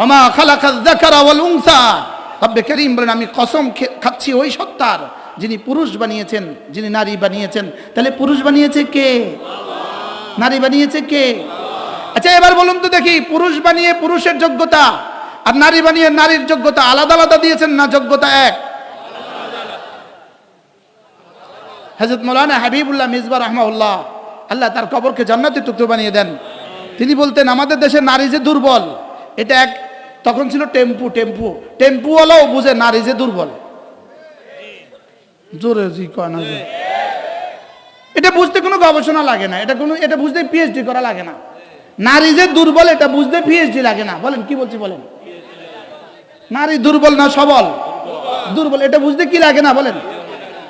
ওমা খালাকায যাকারা ওয়াল উনসা, রব্বে কারীম বলেন আমি কসম খাচ্ছি ওই সত্তার যিনি পুরুষ বানিয়েছেন, যিনি নারী বানিয়েছেন। তাহলে পুরুষ বানিয়েছে কে? নারী বানিয়েছে কে? আচ্ছা এবার বলুন তো দেখি, পুরুষ বানিয়ে পুরুষের যোগ্যতা আর নারী বানিয়ে নারীর যোগ্যতা আলাদা আলাদা দিয়েছেন না যোগ্যতা এক? হযরত মাওলানা হাবিবুল্লাহ মিসবাহ রাহমাহুল্লাহ, আল্লাহ তার কবরকে জান্নাতের টুকরো বানিয়ে দেন, তিনি বলতেন আমাদের দেশে নারী যে দুর্বল, এটা এক তখন ছিল টেম্পুওয়ালাও বুঝে নারী যে দুর্বল। জোরে জি কয় না, এটা বুঝতে কোনো গবেষণা লাগে না, এটা বুঝতে পিএইচডি করা লাগে না। নারী যে দুর্বল এটা বুঝতে পিএইচডি লাগে না। বলেন কি বলছি বলেন? নারী দুর্বল না সবল? দুর্বল। এটা বুঝতে কি লাগে না বলেন?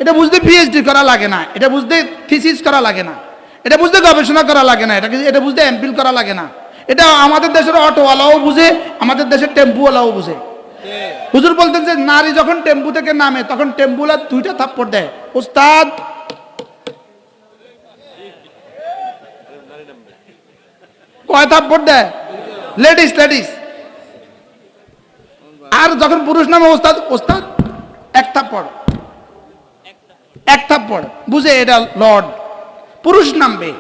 এটা বুঝতে পিএইচডি করা লাগে না, এটা বুঝতে থিসিস করা লাগে না, এটা বুঝতে গবেষণা করা লাগে না, এটা বুঝতে এমফিল করা লাগে না। এটা আমাদের দেশের অটোওয়ালাও বুঝে, আমাদের দেশের টেম্পুওয়ালাও বুঝে। হুজুর বলতেন যে নারী যখন টেম্পু থেকে নামে তখন টেম্পুওয়ালা 2টা থাপ্পড় দেয়। উস্তাদ কয় থাপ্পড় দেয়? লেডিস। আর যখন পুরুষ নামে ওস্তাদ এক থাপ্পড় বুঝে এটা লর্ড। পুরুষ নামবে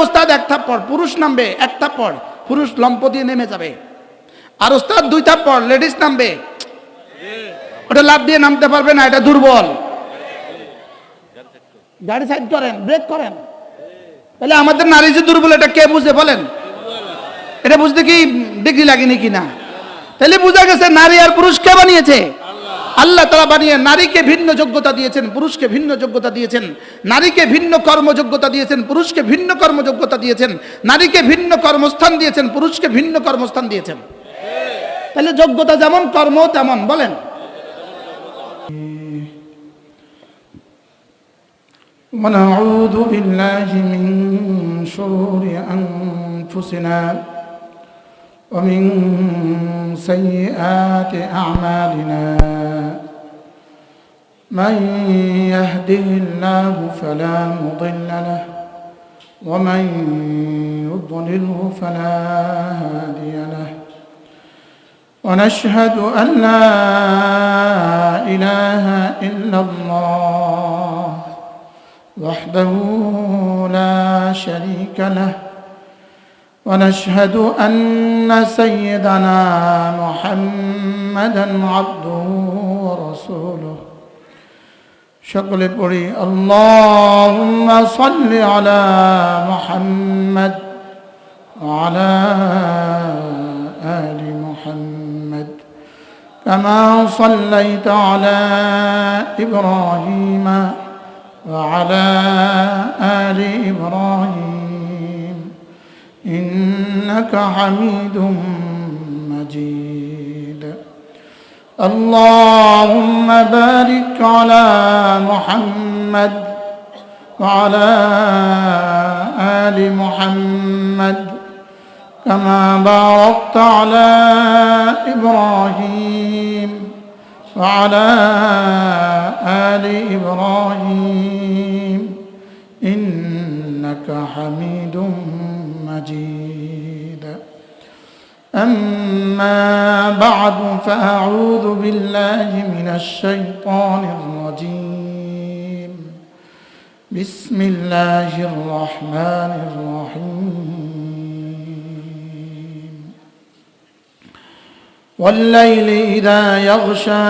ওস্তাদ এক থাপ্পড়, পুরুষ নামবে এক থাপ্পড়, পুরুষ লম্প দিয়ে নেমে যাবে। আর ওস্তাদ 2 থাপ্পড়, লেডিস নামবে, ওটা লাফ দিয়ে নামতে পারবে না, এটা দুর্বল। গাড়ি সাইড করেন, ব্রেক করেন। তাহলে আমাদের নারী যে দুর্বল এটা কে বুঝে বলেন? এটা বুঝতে কি ডিগ্রি লাগেনি কিনা? তাহলে বোঝা গেছে নারী আর পুরুষ কে বানিয়েছে? আল্লাহ তাআলা বানিয়ে নারীকে ভিন্ন যোগ্যতা দিয়েছেন, পুরুষকে ভিন্ন যোগ্যতা দিয়েছেন। নারীকে ভিন্ন কর্মযোগ্যতা দিয়েছেন, পুরুষকে ভিন্ন কর্মযোগ্যতা দিয়েছেন। নারীকে ভিন্ন কর্মস্থান দিয়েছেন, পুরুষকে ভিন্ন কর্মস্থান দিয়েছেন। তাহলে যোগ্যতা যেমন কর্ম তেমন। বলেন ونعوذ بالله من شرور أنفسنا ومن سيئات أعمالنا من يهده الله فلا مضل له ومن يضلله فلا هادي له ونشهد أن لا إله إلا الله وحده لا شريك له ونشهد أن سيدنا محمدا عبده ورسوله সকলে পড়ি আল্লাহুম্মা সাল্লি আলা মুহাম্মদ ওয়া আলা আলি মুহাম্মদ কামা সাল্লাইতা আলা ইব্রাহিম ওয়া আলা আলি ইব্রাহিম ইন্নাকা হামিদুম মাজিদ اللهم بارك على محمد وعلى آل محمد كما باركت على إبراهيم وعلى آل إبراهيم إنك حميد مجيد أما بعد فأعوذ بالله من الشيطان الرجيم بسم الله الرحمن الرحيم والليل إذا يغشى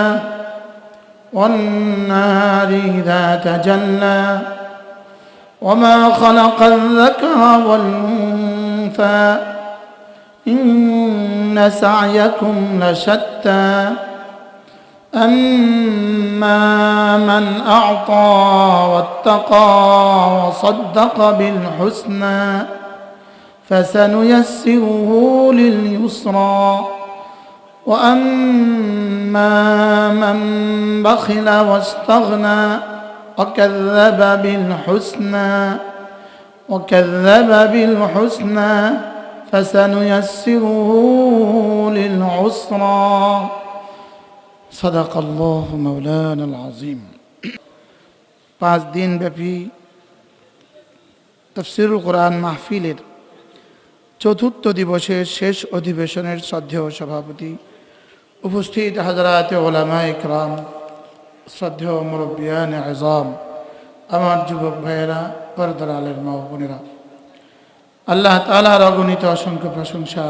والنهار إذا تجلى وما خلق الذكر والأنثى إن سعيكم لشتى أما من أعطى واتقى وصدق بالحسنى فسنيسره لليسرى وأما من بخل واستغنى وكذب بالحسنى فسنيسره للعسرى صدق الله مولانا العظيم 5 দিন ব্যাপী তাফসীরুল কোরআন মাহফিলের চতুর্থ দিবসের শেষ অধিবেশনের শ্রদ্ধেয় সভাপতি, উপস্থিত হাজরাতে ওলামায়ে ইকরাম, শ্রদ্ধেয় মুরব্বিয়ানে আযম, আমার যুবক ভাইয়েরা, পর্দার আলের মা ও বোনেরা, আল্লাহ তাআলার অগণিত অসংখ্য প্রশংসা,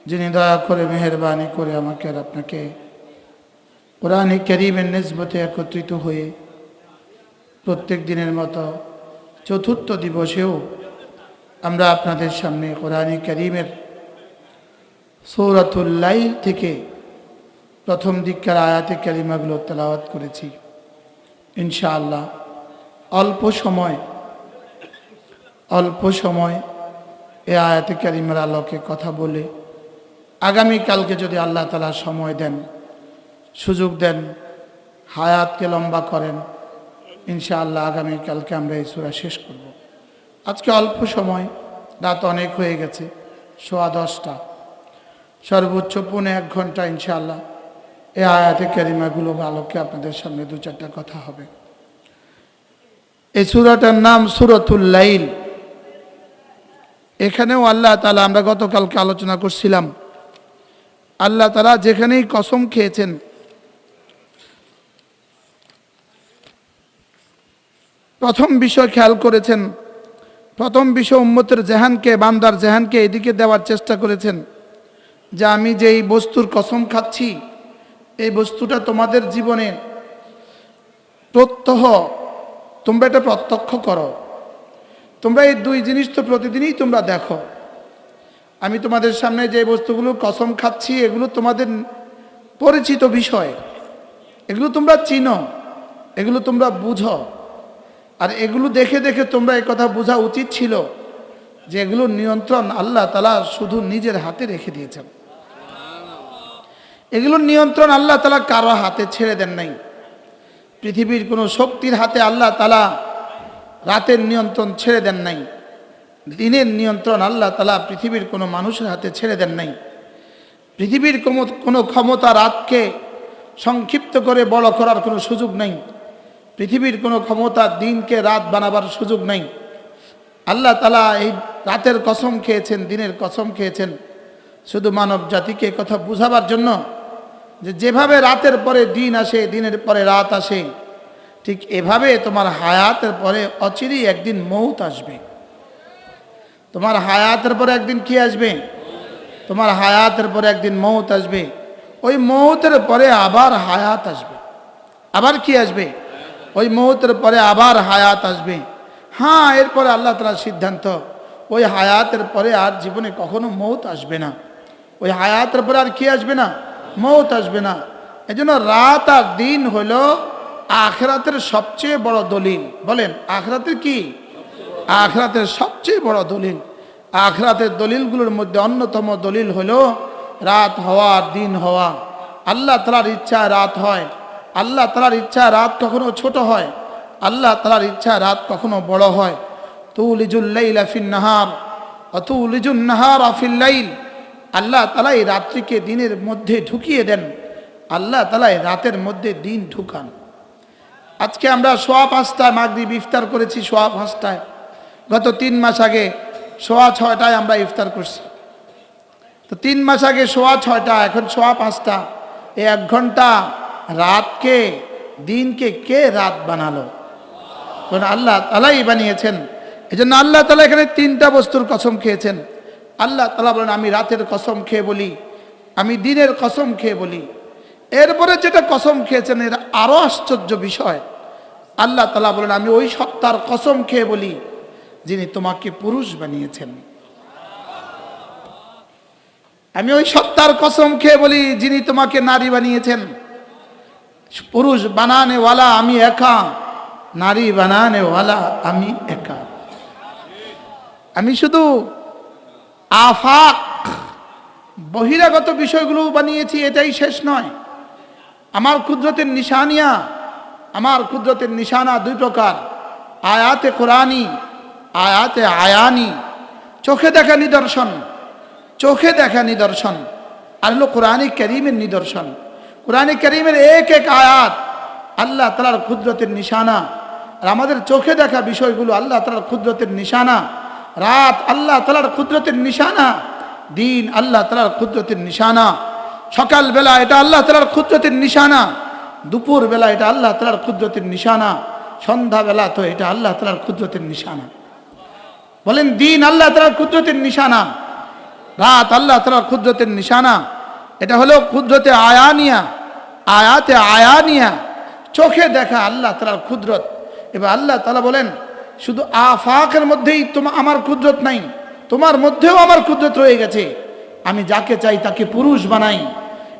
যিনি দয়া করে মেহেরবানি করে আমাকে আর আপনাকে কোরআন কারীমের নিসবতে একত্রিত হয়ে প্রত্যেক দিনের মতো চতুর্থ দিবসেও আমরা আপনাদের সামনে কোরআন কারীমের সূরাতুল লাইল থেকে প্রথম দিককার আয়াতে কারিমাগুলো তেলাওয়াত করেছি। ইনশাআল্লাহ অল্প সময় এই আয়াতে কারিমার আলোকে কথা বলে আগামীকালকে যদি আল্লাহ তাআলা সময় দেন, সুযোগ দেন, হায়াতকে লম্বা করেন, ইনশাআল্লাহ আগামীকালকে আমরা এই সূরা শেষ করব। আজকে অল্প সময়, রাত অনেক হয়ে গেছে, 10:15, সর্বোচ্চ 1.5 ঘন্টা ইনশাআল্লাহ এই আয়াতে কারিমাগুলো আলোকে আপনাদের সামনে 2-4টা কথা হবে। এই সূরাটার নাম সূরাতুল লাইল। এখানেও আল্লাহ তাআলা, আমরা গতকালকে আলোচনা করছিলাম, আল্লাহ তাআলা যেখানেই কসম খেয়েছেন, প্রথম বিষয় খেয়াল করেছেন, প্রথম বিষয় উম্মতের জেহানকে, বান্দার জেহানকে এদিকে দেওয়ার চেষ্টা করেছেন যে আমি যেই বস্তুর কসম খাচ্ছি এই বস্তুটা তোমাদের জীবনে প্রত্যহ, তোমরা এটা প্রত্যক্ষ করো, তোমরা এই দুই জিনিস তো প্রতিদিনই তোমরা দেখো। আমি তোমাদের সামনে যে বস্তুগুলো কসম খাচ্ছি এগুলো তোমাদের পরিচিত বিষয়, এগুলো তোমরা চিনো, এগুলো তোমরা বুঝো, আর এগুলো দেখে দেখে তোমরা এই কথা বোঝা উচিত ছিল যে এগুলোর নিয়ন্ত্রণ আল্লাহ তাআলা শুধু নিজের হাতে রেখে দিয়েছেন। এগুলোর নিয়ন্ত্রণ আল্লাহ তাআলা কারো হাতে ছেড়ে দেন নাই। পৃথিবীর কোনো শক্তির হাতে আল্লাহ তাআলা রাতের নিয়ন্ত্রণ ছেড়ে দেন নাই। দিনের নিয়ন্ত্রণ আল্লাহ তাআলা পৃথিবীর কোনো মানুষের হাতে ছেড়ে দেন নাই। পৃথিবীর কোনো ক্ষমতা রাতকে সংক্ষিপ্ত করে বড় করার কোনো সুযোগ নেই। পৃথিবীর কোনো ক্ষমতা দিনকে রাত বানাবার সুযোগ নেই। আল্লাহ তাআলা এই রাতের কসম খেয়েছেন, দিনের কসম খেয়েছেন শুধু মানব জাতিকে কথা বুঝাবার জন্য যে যেভাবে রাতের পরে দিন আসে, দিনের পরে রাত আসে, ঠিক এভাবে তোমার হায়াতের পরে অচিরেই একদিন মৌত আসবে। তোমার হায়াতের পরে একদিন কি আসবে? তোমার হায়াতের পরে একদিন মৌত আসবে। ওই মৌতের পরে আবার হায়াত আসবে। আবার কি আসবে? ওই মৌতের পরে আবার হায়াত আসবে। হ্যাঁ, এরপরে আল্লাহ তাআলার সিদ্ধান্ত, ওই হায়াতের পরে আর জীবনে কখনো মৌত আসবে না। ওই হায়াতের পরে আর কি আসবে না? মৌত আসবে না। এজন্য রাত আর দিন হলো আখিরাতের সবচেয়ে বড় দলিল। বলেন, আখিরাতের কি? আখিরাতের সবচেয়ে বড় দলিল। আখিরাতের দলিলগুলোর মধ্যে অন্যতম দলিল হলো রাত হওয়া আর দিন হওয়া। আল্লাহ তাআলার ইচ্ছায় রাত হয়, আল্লাহ তাআলার ইচ্ছায় রাত কখনো ছোট হয়, আল্লাহ তাআলার ইচ্ছায় রাত কখনো বড় হয়। তুলিজুল লাইলা ফিন নাহার ওয়া তুলিজুন নাহারা ফিল লাইল। আল্লাহ তাআলা এই রাত্রিকে দিনের মধ্যে ঢুকিয়ে দেন, আল্লাহ তাআলা এই রাতের মধ্যে দিন ঢুকান। আজকে আমরা 5:15 মাগরিব ইফতার করেছি, 5:15। গত 3 মাস আগে 6:15 আমরা ইফতার করছি। তো 3 মাস আগে 6:15, এখন 5:15। এই 1 ঘন্টা রাতকে, দিনকে কে রাত বানালো? কারণ আল্লাহ তাআলাই বানিয়েছেন। এজন্য আল্লাহ তাআলা এখানে 3টা বস্তুর কসম খেয়েছেন। আল্লাহ তাআলা বলেন আমি রাতের কসম খেয়ে বলি, আমি দিনের কসম খেয়ে বলি। এরপরে যেটা কসম খেয়েছেন এর আরো আশ্চর্য বিষয়, আল্লাহ তাআলা বলেন আমি ওই সত্তার কসম খেয়ে বলি যিনি তোমাকে পুরুষ বানিয়েছেন। আমি ওই সত্তার কসম খেয়ে বলি যিনি তোমাকে নারী বানিয়েছেন। পুরুষ বানানে ওয়ালা আমি একা, নারী বানানে ওয়ালা আমি একা। আমি শুধু আফাক, বহিরাগত বিষয়গুলো বানিয়েছি, এটাই শেষ নয়। আমার কুদরতের নিশানিয়া, আমার কুদরতের নিশানা 2 প্রকার, আয়াতে কোরআনী, আয়াতে আয়ানি। চোখে দেখা নিদর্শন, চোখে দেখা নিদর্শন, আর হলো কোরআনে কারীমের নিদর্শন। কোরআনে কারীমের এক এক আয়াত আল্লাহ তাআলার কুদরতের নিশানা, আর আমাদের চোখে দেখা বিষয়গুলো আল্লাহ তাআলার কুদরতের নিশানা। রাত আল্লাহ তাআলার কুদরতের নিশানা, দিন আল্লাহ তাআলার কুদরতের নিশানা। সকাল বেলা এটা আল্লাহ তাআলার কুদরতের নিশানা, দুপুর বেলা এটা আল্লাহ তাআলার কুদরতের নিশানা, সন্ধ্যা বেলা তো এটা আল্লাহ তাআলার কুদরতের নিশানা। বলেন দিন আল্লাহ তাআলার কুদরতের নিশানা, রাত আল্লাহ তাআলার কুদরতের নিশানা। এটা হলো কুদরতে আয়ানিয়া, আয়াতে আয়ানিয়া, চোখে দেখা আল্লাহ তাআলার কুদরত। এবার আল্লাহ তাআলা বলেন শুধু আফাকের মধ্যেই আমার কুদরত নাই, তোমার মধ্যেও আমার কুদরত রয়ে গেছে। আমি যাকে চাই তাকে পুরুষ বানাই,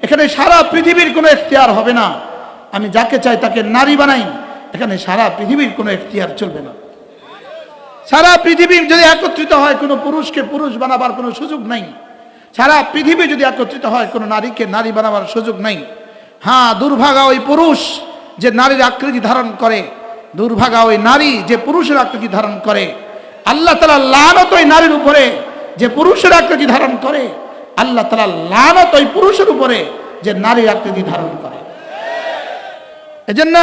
এখানে সারা পৃথিবীর কোনো এখতিয়ার হবে না। আমি যাকে চাই তাকে নারী বানাই, এখানে সারা পৃথিবীর কোনো এখতিয়ার চলবে না। সারা পৃথিবী যদি একত্রিত হয়, কোনো পুরুষকে পুরুষ বানাবার কোনো সুযোগ নাই। সারা পৃথিবী যদি একত্রিত হয়, কোনো নারীকে নারী বানাবার সুযোগ নাই। হ্যাঁ, দুর্ভাগা ওই পুরুষ যে নারীর আকৃতি ধারণ করে, দুর্ভাগা ওই নারী যে পুরুষের আকৃতি ধারণ করে। আল্লাহ তাআলা লানত ওই নারীর উপরে যে পুরুষের আকৃতি ধারণ করে, আল্লাহ তাআলা লানত ওই পুরুষের উপরে যে নারীর আকৃতি ধারণ করে। এজন্য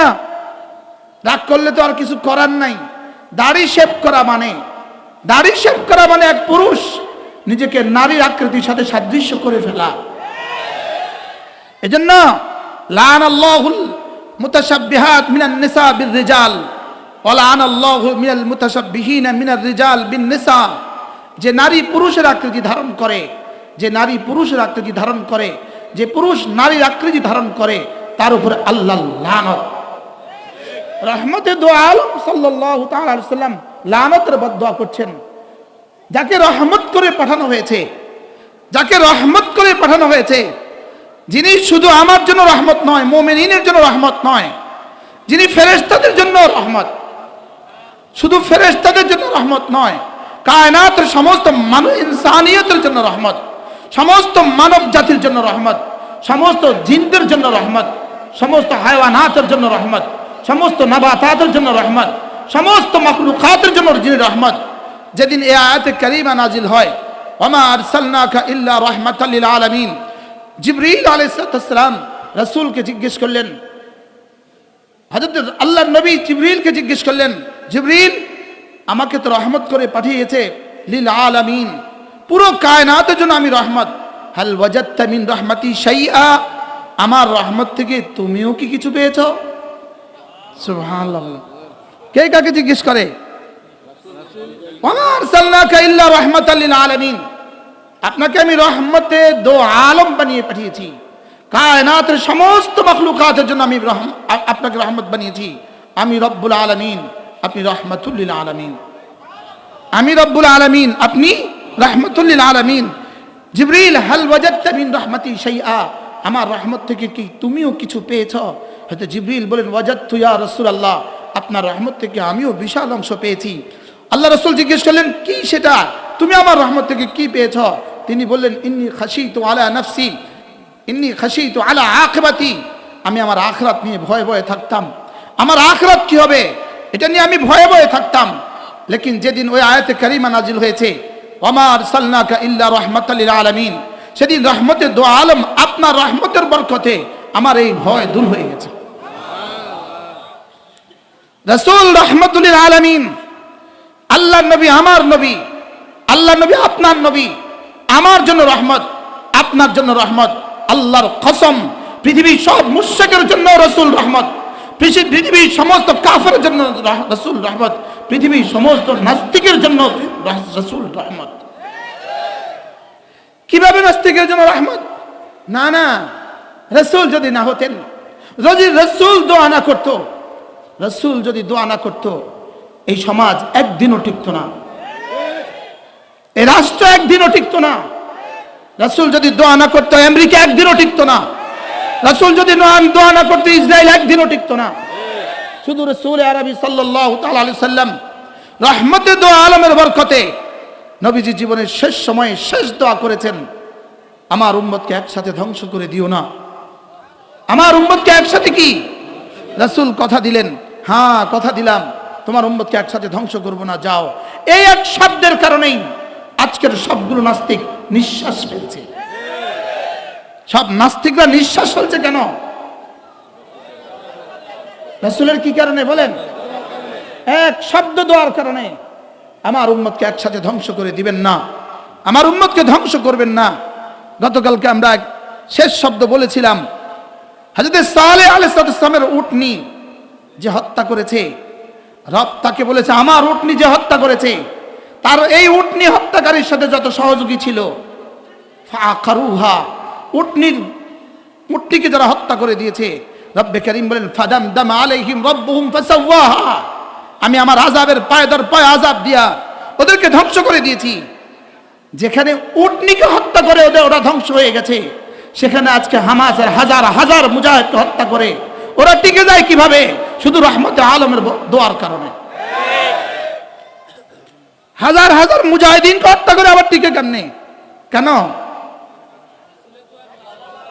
রাগ করলে তো আর কিছু করার নাই। দাড়ি শেভ করা মানে, দাড়ি শেভ করা মানে এক পুরুষ নিজেকে নারীর আকৃতির সাথে সাদৃশ্য করে ফেলা। এজন্য লানাল্লাহুল মুতাশাব্বিহাত মিনান নিসা বির রিজাল ওয়া লানাল্লাহু মিনাল মুতাশাব্বিহিনা মিনার রিজাল বিন নিসা। যে নারী পুরুষের আকৃতি ধারণ করে, যে নারী পুরুষের আকৃতি ধারণ করে, যে পুরুষ নারীর আকৃতি ধারণ করে, তার উপরে আল্লাহর লানত। রহমতে দো আলম সাল্লাল্লাহু তাআলা আলাইহি সাল্লাম লানতের বদদুয়া করছেন। যাকে রহমত করে পাঠানো হয়েছে, যাকে রহমত করে পাঠানো হয়েছে, যিনি শুধু আমার জন্য রহমত নয়, মুমিনিনের জন্য রহমত নয়, যিনি ফেরেশতাদের জন্য রহমত, শুধু ফেরেশতাদের জন্য রহমত নয়, কায়নাতের সমস্ত মানব ইনসানিয়তের জন্য রহমত, সমস্ত মানব জাতির জন্য রহমত, সমস্ত জিনদের জন্য রহমত, সমস্ত হায়ওয়ানাতের জন্য রহমত, সমস্ত নাবাতাতের জন্য রহমত, সমস্ত মাখলুকাতের জন্য যিনি রহমত। যেদিন এই আয়াতে কারিমা নাজিল হয়, ওয়ামা আরসালনাকা ইল্লা রাহমাতাল লিল আলামিন, জিবরিল আলাইহিস সালাম রাসূলকে জিজ্ঞেস করলেন, হযরত আল্লাহর নবী জিবরিলকে জিজ্ঞেস করলেন, জিবরিল আমাকে তো রহমত করে পাঠিয়েছে লিল আলামিন, পুরো কায়নাতের জন্য আমি রহমত। হাল ওয়াজাদতা মিন রাহমাতি শাইআ, আমার রহমত থেকে তুমিও কি কিছু পেয়েছো? সুবহানাল্লাহ। কে কাকে জিজ্ঞেস করে? ওয়া আরসালনাকা ইল্লা রাহমাতাল লিল আলামিন, আপনাকে আমি রহমতে দো আলম বানিয়ে পাঠিয়েছি, কায়নাতের সমস্ত মাখলুকাতের জন্য আমি আপনাকে রহমত বানিয়েছি। আমি রব্বুল আলামিন, আপনি রহমাতুল লিল আলামিন। আমি রব্বুল আলামিন, আপনি রহমাতুল লিল আলামিন। জিবরিল হাল ওয়াজাদতা মিন রাহমাতি শাইআ, আমার রহমত থেকে কি তুমিও কিছু পেয়েছো? হয়তো জিবরিল বলেন, ওয়াজাদতু ইয়া রাসূলুল্লাহ, আপনার রহমত থেকে আমিও বিশাল অংশ পেয়েছি। আল্লাহ রাসূল জিজ্ঞেস করলেন, কি সেটা? তুমি আমার রহমত থেকে কি পেয়েছো? তিনি বললেন, ইন্নী খাশিতু আলা নাফসি, ইন্নী খাশিতু আলা আখিরাতি, আমি আমার আখিরাত নিয়ে ভয়ে ভয়ে থাকতাম। আমার আখিরাত কি হবে এটা নিয়ে আমি ভয়ে ভয়ে থাকতাম। লেকিন যেদিন ওই আয়াতে কারিমা নাজিল হয়েছে, ওয়ামা আরসালনাকা ইল্লা রাহমাতাল লিল আলামিন, সেদিন রহমতের দো আলম, আপনার রহমতের বরকতে আমার এই ভয় দূর হয়ে গেছে। রাসূল রাহমাতুল লিল আলামিন, আল্লাহর নবী আমার নবী, আল্লাহর নবী আপনার নবী, আমার জন্য রহমত, আপনার জন্য রহমত। আল্লাহর কসম, পৃথিবীর সব মুশরিকের জন্য রাসূল রহমত, পৃথিবীর সমস্ত কাফেরের জন্য রাসূল রহমত, পৃথিবীর সমস্ত নাস্তিকের জন্য রাসূল রহমত। কিভাবে নাস্তিকের জন্য রহমত? না না, রাসূল যদি না হতেন, যদি রাসূল দোয়া না করত, রাসূল যদি দোয়া না করত, এই সমাজ একদিনও টিকতো না, এই রাষ্ট্র একদিনও টিকতো না। রাসূল যদি দোয়া না করতো, আমেরিকা একদিনও টিকতো না। রাসূল যদি দোয়া না করতো, ইসরায়েল একদিনও টিকতো না। শুধু রাসূল আরবি সাল্লাল্লাহু তাআলা আলাইহি সাল্লাম রহমতে দো আলমের বরকতে নবীজি জীবনের শেষ সময়ে শেষ দোয়া করেছেন, আমার উম্মতকে একসাথে ধ্বংস করে দিও না। আমার উম্মতকে একসাথে কি? রাসূল কথা দিলেন, হ্যাঁ কথা দিলাম, তোমার উম্মতকে একসাথে ধ্বংস করব না, যাও। এই এক শব্দের কারণেই আজকের সবগুলো নাস্তিক নিঃশ্বাস ফেলছে। সব নাস্তিকরা নিঃশ্বাস ফেলছে কেন? রাসূলের কি কারণে বলেন? এক শব্দ দেওয়ার কারণে। আমার উম্মতকে একসাথে ধ্বংস করে দিবেন না, আমার উম্মতকে ধ্বংস করবেন না। গতকালকে আমরা শেষ শব্দ বলেছিলাম, হযরত সালেহ আলাইহিস সালামের উটনি যে হত্যা করেছে, রব তাকে বলেছে আমার উটনি যে হত্যা করেছে, তার এই উটনি হত্যাকারীর সাথে যত সহযোগী ছিল, ফাআকারুহা, উটনিকে যারা হত্যা করে দিয়েছে, রব্বে কারীম বলেন ফাদামদাম আলাইহিম রাব্বুহুম ফাসাওয়াহা, আমি আমার আযাবের পায়ে দর পায়ে আযাব দিয়া ওদেরকে ধ্বংস করে দিয়েছি। যেখানে উটনিকে হত্যা করে ওরা ধ্বংস হয়ে গেছে, সেখানে আজকে হামাসের হাজার হাজার মুজাহিদকে হত্যা করে ওরা টিকে যায় কিভাবে? শুধু রহমতে আলমের দোয়ার কারণে। হাজার হাজার মুজাহিদিনকে হত্যা করে আবার টিকে কেমনে? কেন?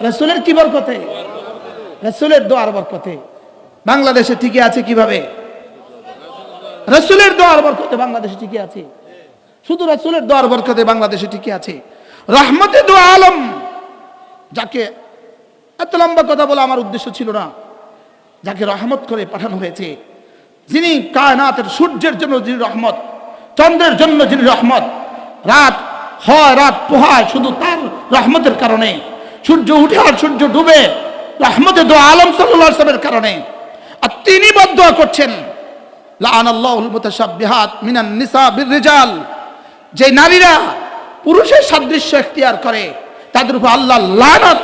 রাসূলের কি বরকতে? রাসূলের দোয়ার বরকতে বাংলাদেশে টিকে আছে কিভাবে? রাসূলের দোয়ার বরকতে বাংলাদেশে টিকে আছে, শুধু রাসূলের দোয়ার বরকতে বাংলাদেশে টিকে আছে। রহমতে দো আলম, যাকে এত লম্বা কথা বলা আমার উদ্দেশ্য ছিল না, যাকে রহমত করে পাঠানো হয়েছে, যিনি কায়নাতের সূর্যের জন্য যিনি রহমত, চন্দ্রের জন্য যিনি রহমত, রাত হয় রাত পোহায় শুধু তার রহমতের কারণে, সূর্য উঠে আর সূর্য ডুবে রহমতে দো আলম সাল্লাল্লাহু আলাইহি ওয়াসাল্লামের কারণে। আর তিনি বদদুয়া করছেন লাআনাল্লাহুল মুতাশাব্বিহাত মিনান নিসা বিররিজাল, যে নারীরা পুরুষের সাদৃশ্য ইখতিয়ার করে তাদের উপর আল্লাহ লানত,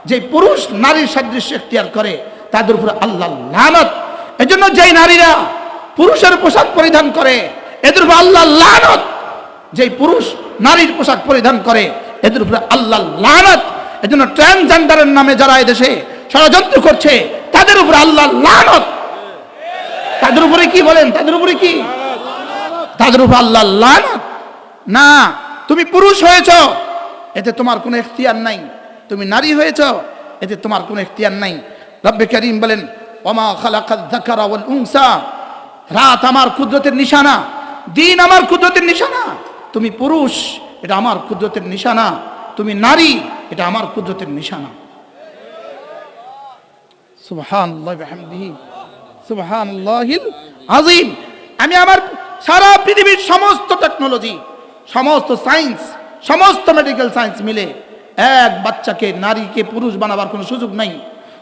যে পুরুষ নারীর সাদৃশ্য ইখতিয়ার করে তাদের উপর আল্লাহ লানত। এজন্য যে নারীরা পুরুষের পোশাক পরিধান করে এদের উপর আল্লাহ লানত, যে পুরুষ নারীর পোশাক পরিধান করে এদের উপর আল্লাহ লানত। এজন্য ট্রান্সজেন্ডারের নামে যারা এদেশে ষড়যন্ত্র করছে তাদের উপর আল্লাহ লানত। তাদের উপরে কি বলেন? তাদের উপরে কি? তাদের উপর আল্লাহ লানত। না, তুমি পুরুষ হয়েছ এতে তোমার কোনো ইখতিয়ার নাই, তুমি নারী হয়েছ এতে তোমার কোনো ইখতিয়ার নাই। রব্বে কারীম বলেন ওমা খালাকায যাকারা ওয়াল উনসা, রাত আমার কুদরতের নিশানা, দিন আমার কুদরতের নিশানা। তুমি পুরুষ, এটা আমার কুদরতের নিশানা, তুমি নারী, এটা আমার কুদরতের নিশানা। সুবহানাল্লাহি ওয়া বিহামদিহি সুবহানাল্লাহিল আযীম। আমি আমার সারা পৃথিবীর সমস্ত টেকনোলজি, সমস্ত সায়েন্স, সমস্ত মেডিকেল সায়েন্স মিলে এক বাচ্চাকে নারীকে পুরুষ বানাবার কোনো সুযোগ নাই।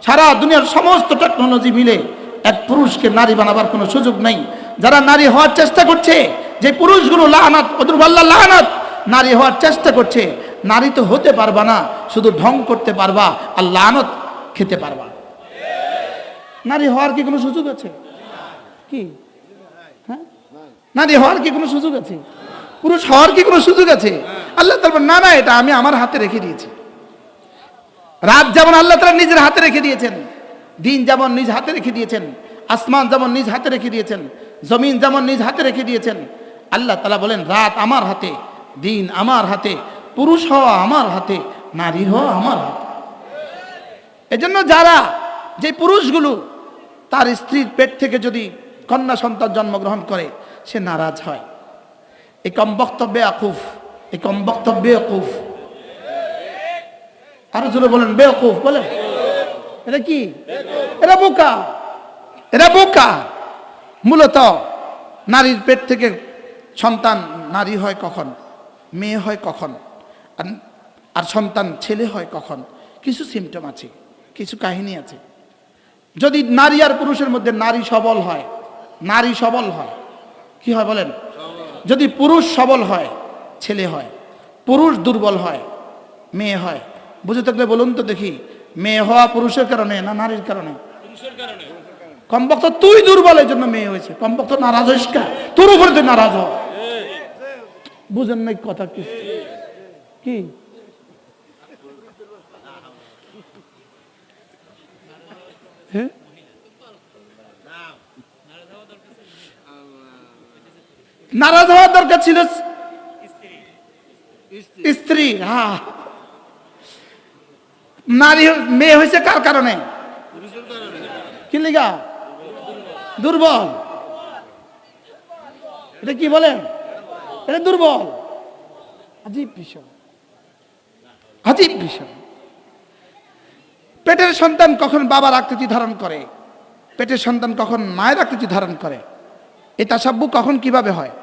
সারা দুনিয়ার সমস্ত টেকনোলজি মিলে এক পুরুষকে নারী বানাবার কোনো সুযোগ নাই। যারা নারী হওয়ার চেষ্টা করছে, যে পুরুষগুলো লানাত, ওদের আল্লাহ লানাত, নারী হওয়ার চেষ্টা করছে, নারী তো হতে পারবা না, শুধু ঢং করতে পারবা আর লানত খেতে পারবা। নারী হওয়ার কি কোনো সুযোগ আছে? কি হ্যাঁ, নারী হওয়ার কি কোনো সুযোগ আছে? পুরুষ হওয়ার কি কোনো সুযোগ আছে? আল্লাহ তাআলা না না, এটা আমি আমার হাতে রেখে দিয়েছি। রাত যেমন আল্লাহ তাআলা নিজের হাতে রেখে দিয়েছেন, দিন যেমন নিজ হাতে রেখে দিয়েছেন, আসমান যেমন নিজ হাতে রেখে দিয়েছেন, জমিন যেমন নিজ হাতে রেখে দিয়েছেন। আল্লাহ তাআলা বলেন রাত আমার হাতে, দিন আমার হাতে, পুরুষ হওয়া আমার হাতে, নারী হওয়া আমার হাতে। এজন্য যারা, যে পুরুষগুলো তার স্ত্রীর পেট থেকে যদি কন্যা সন্তান জন্মগ্রহণ করে সে নারাজ হয়, এই কম বক্তব্যে আকুফ, এই কম বক্তব্যে আকুফ। আরো জোরে বলেন বেওকুফ বলেন। এটা কি? এরা বোকা, এরা বোকা। মূলত নারীর পেট থেকে সন্তান নারী হয় কখন, মেয়ে হয় কখন, আর সন্তান ছেলে হয় কখন, কিছু সিমটম আছে, কিছু কাহিনী আছে। যদি নারী আর পুরুষের মধ্যে নারী সবল হয়, নারী সবল হয়, কি হয় বলেন? যদি পুরুষ সবল হয় ছেলে হয়, পুরুষ দুর্বল হয় মেয়ে হয়। বুঝে থাকলে বলুন তো দেখি, মেয়ে হওয়া পুরুষের কারণে না নারীর কারণে? কমপক্ষ তুই দুর্বল এই জন্য মেয়ে হয়েছে। কমপক্ষ নারাজ হইস কা, তোর উপরে তুই নারাজ হ। বুঝেন নাই কথা কি? কি হ্যাঁ, নারাজ হওয়ার দরকার ছিল স্ত্রী। হ্যাঁ, নারী মেয়ে হয়েছে কার কারণে? কি লিগা? দুর্বল। এটা কি বলেন? এটা দুর্বল। আজীব বিষয়, আজীব বিষয়। পেটের সন্তান কখন বাবার আকৃতি ধারণ করে, পেটের সন্তান কখন মায়ের আকৃতি ধারণ করে, এই তাসাব্বু কখন কিভাবে হয়?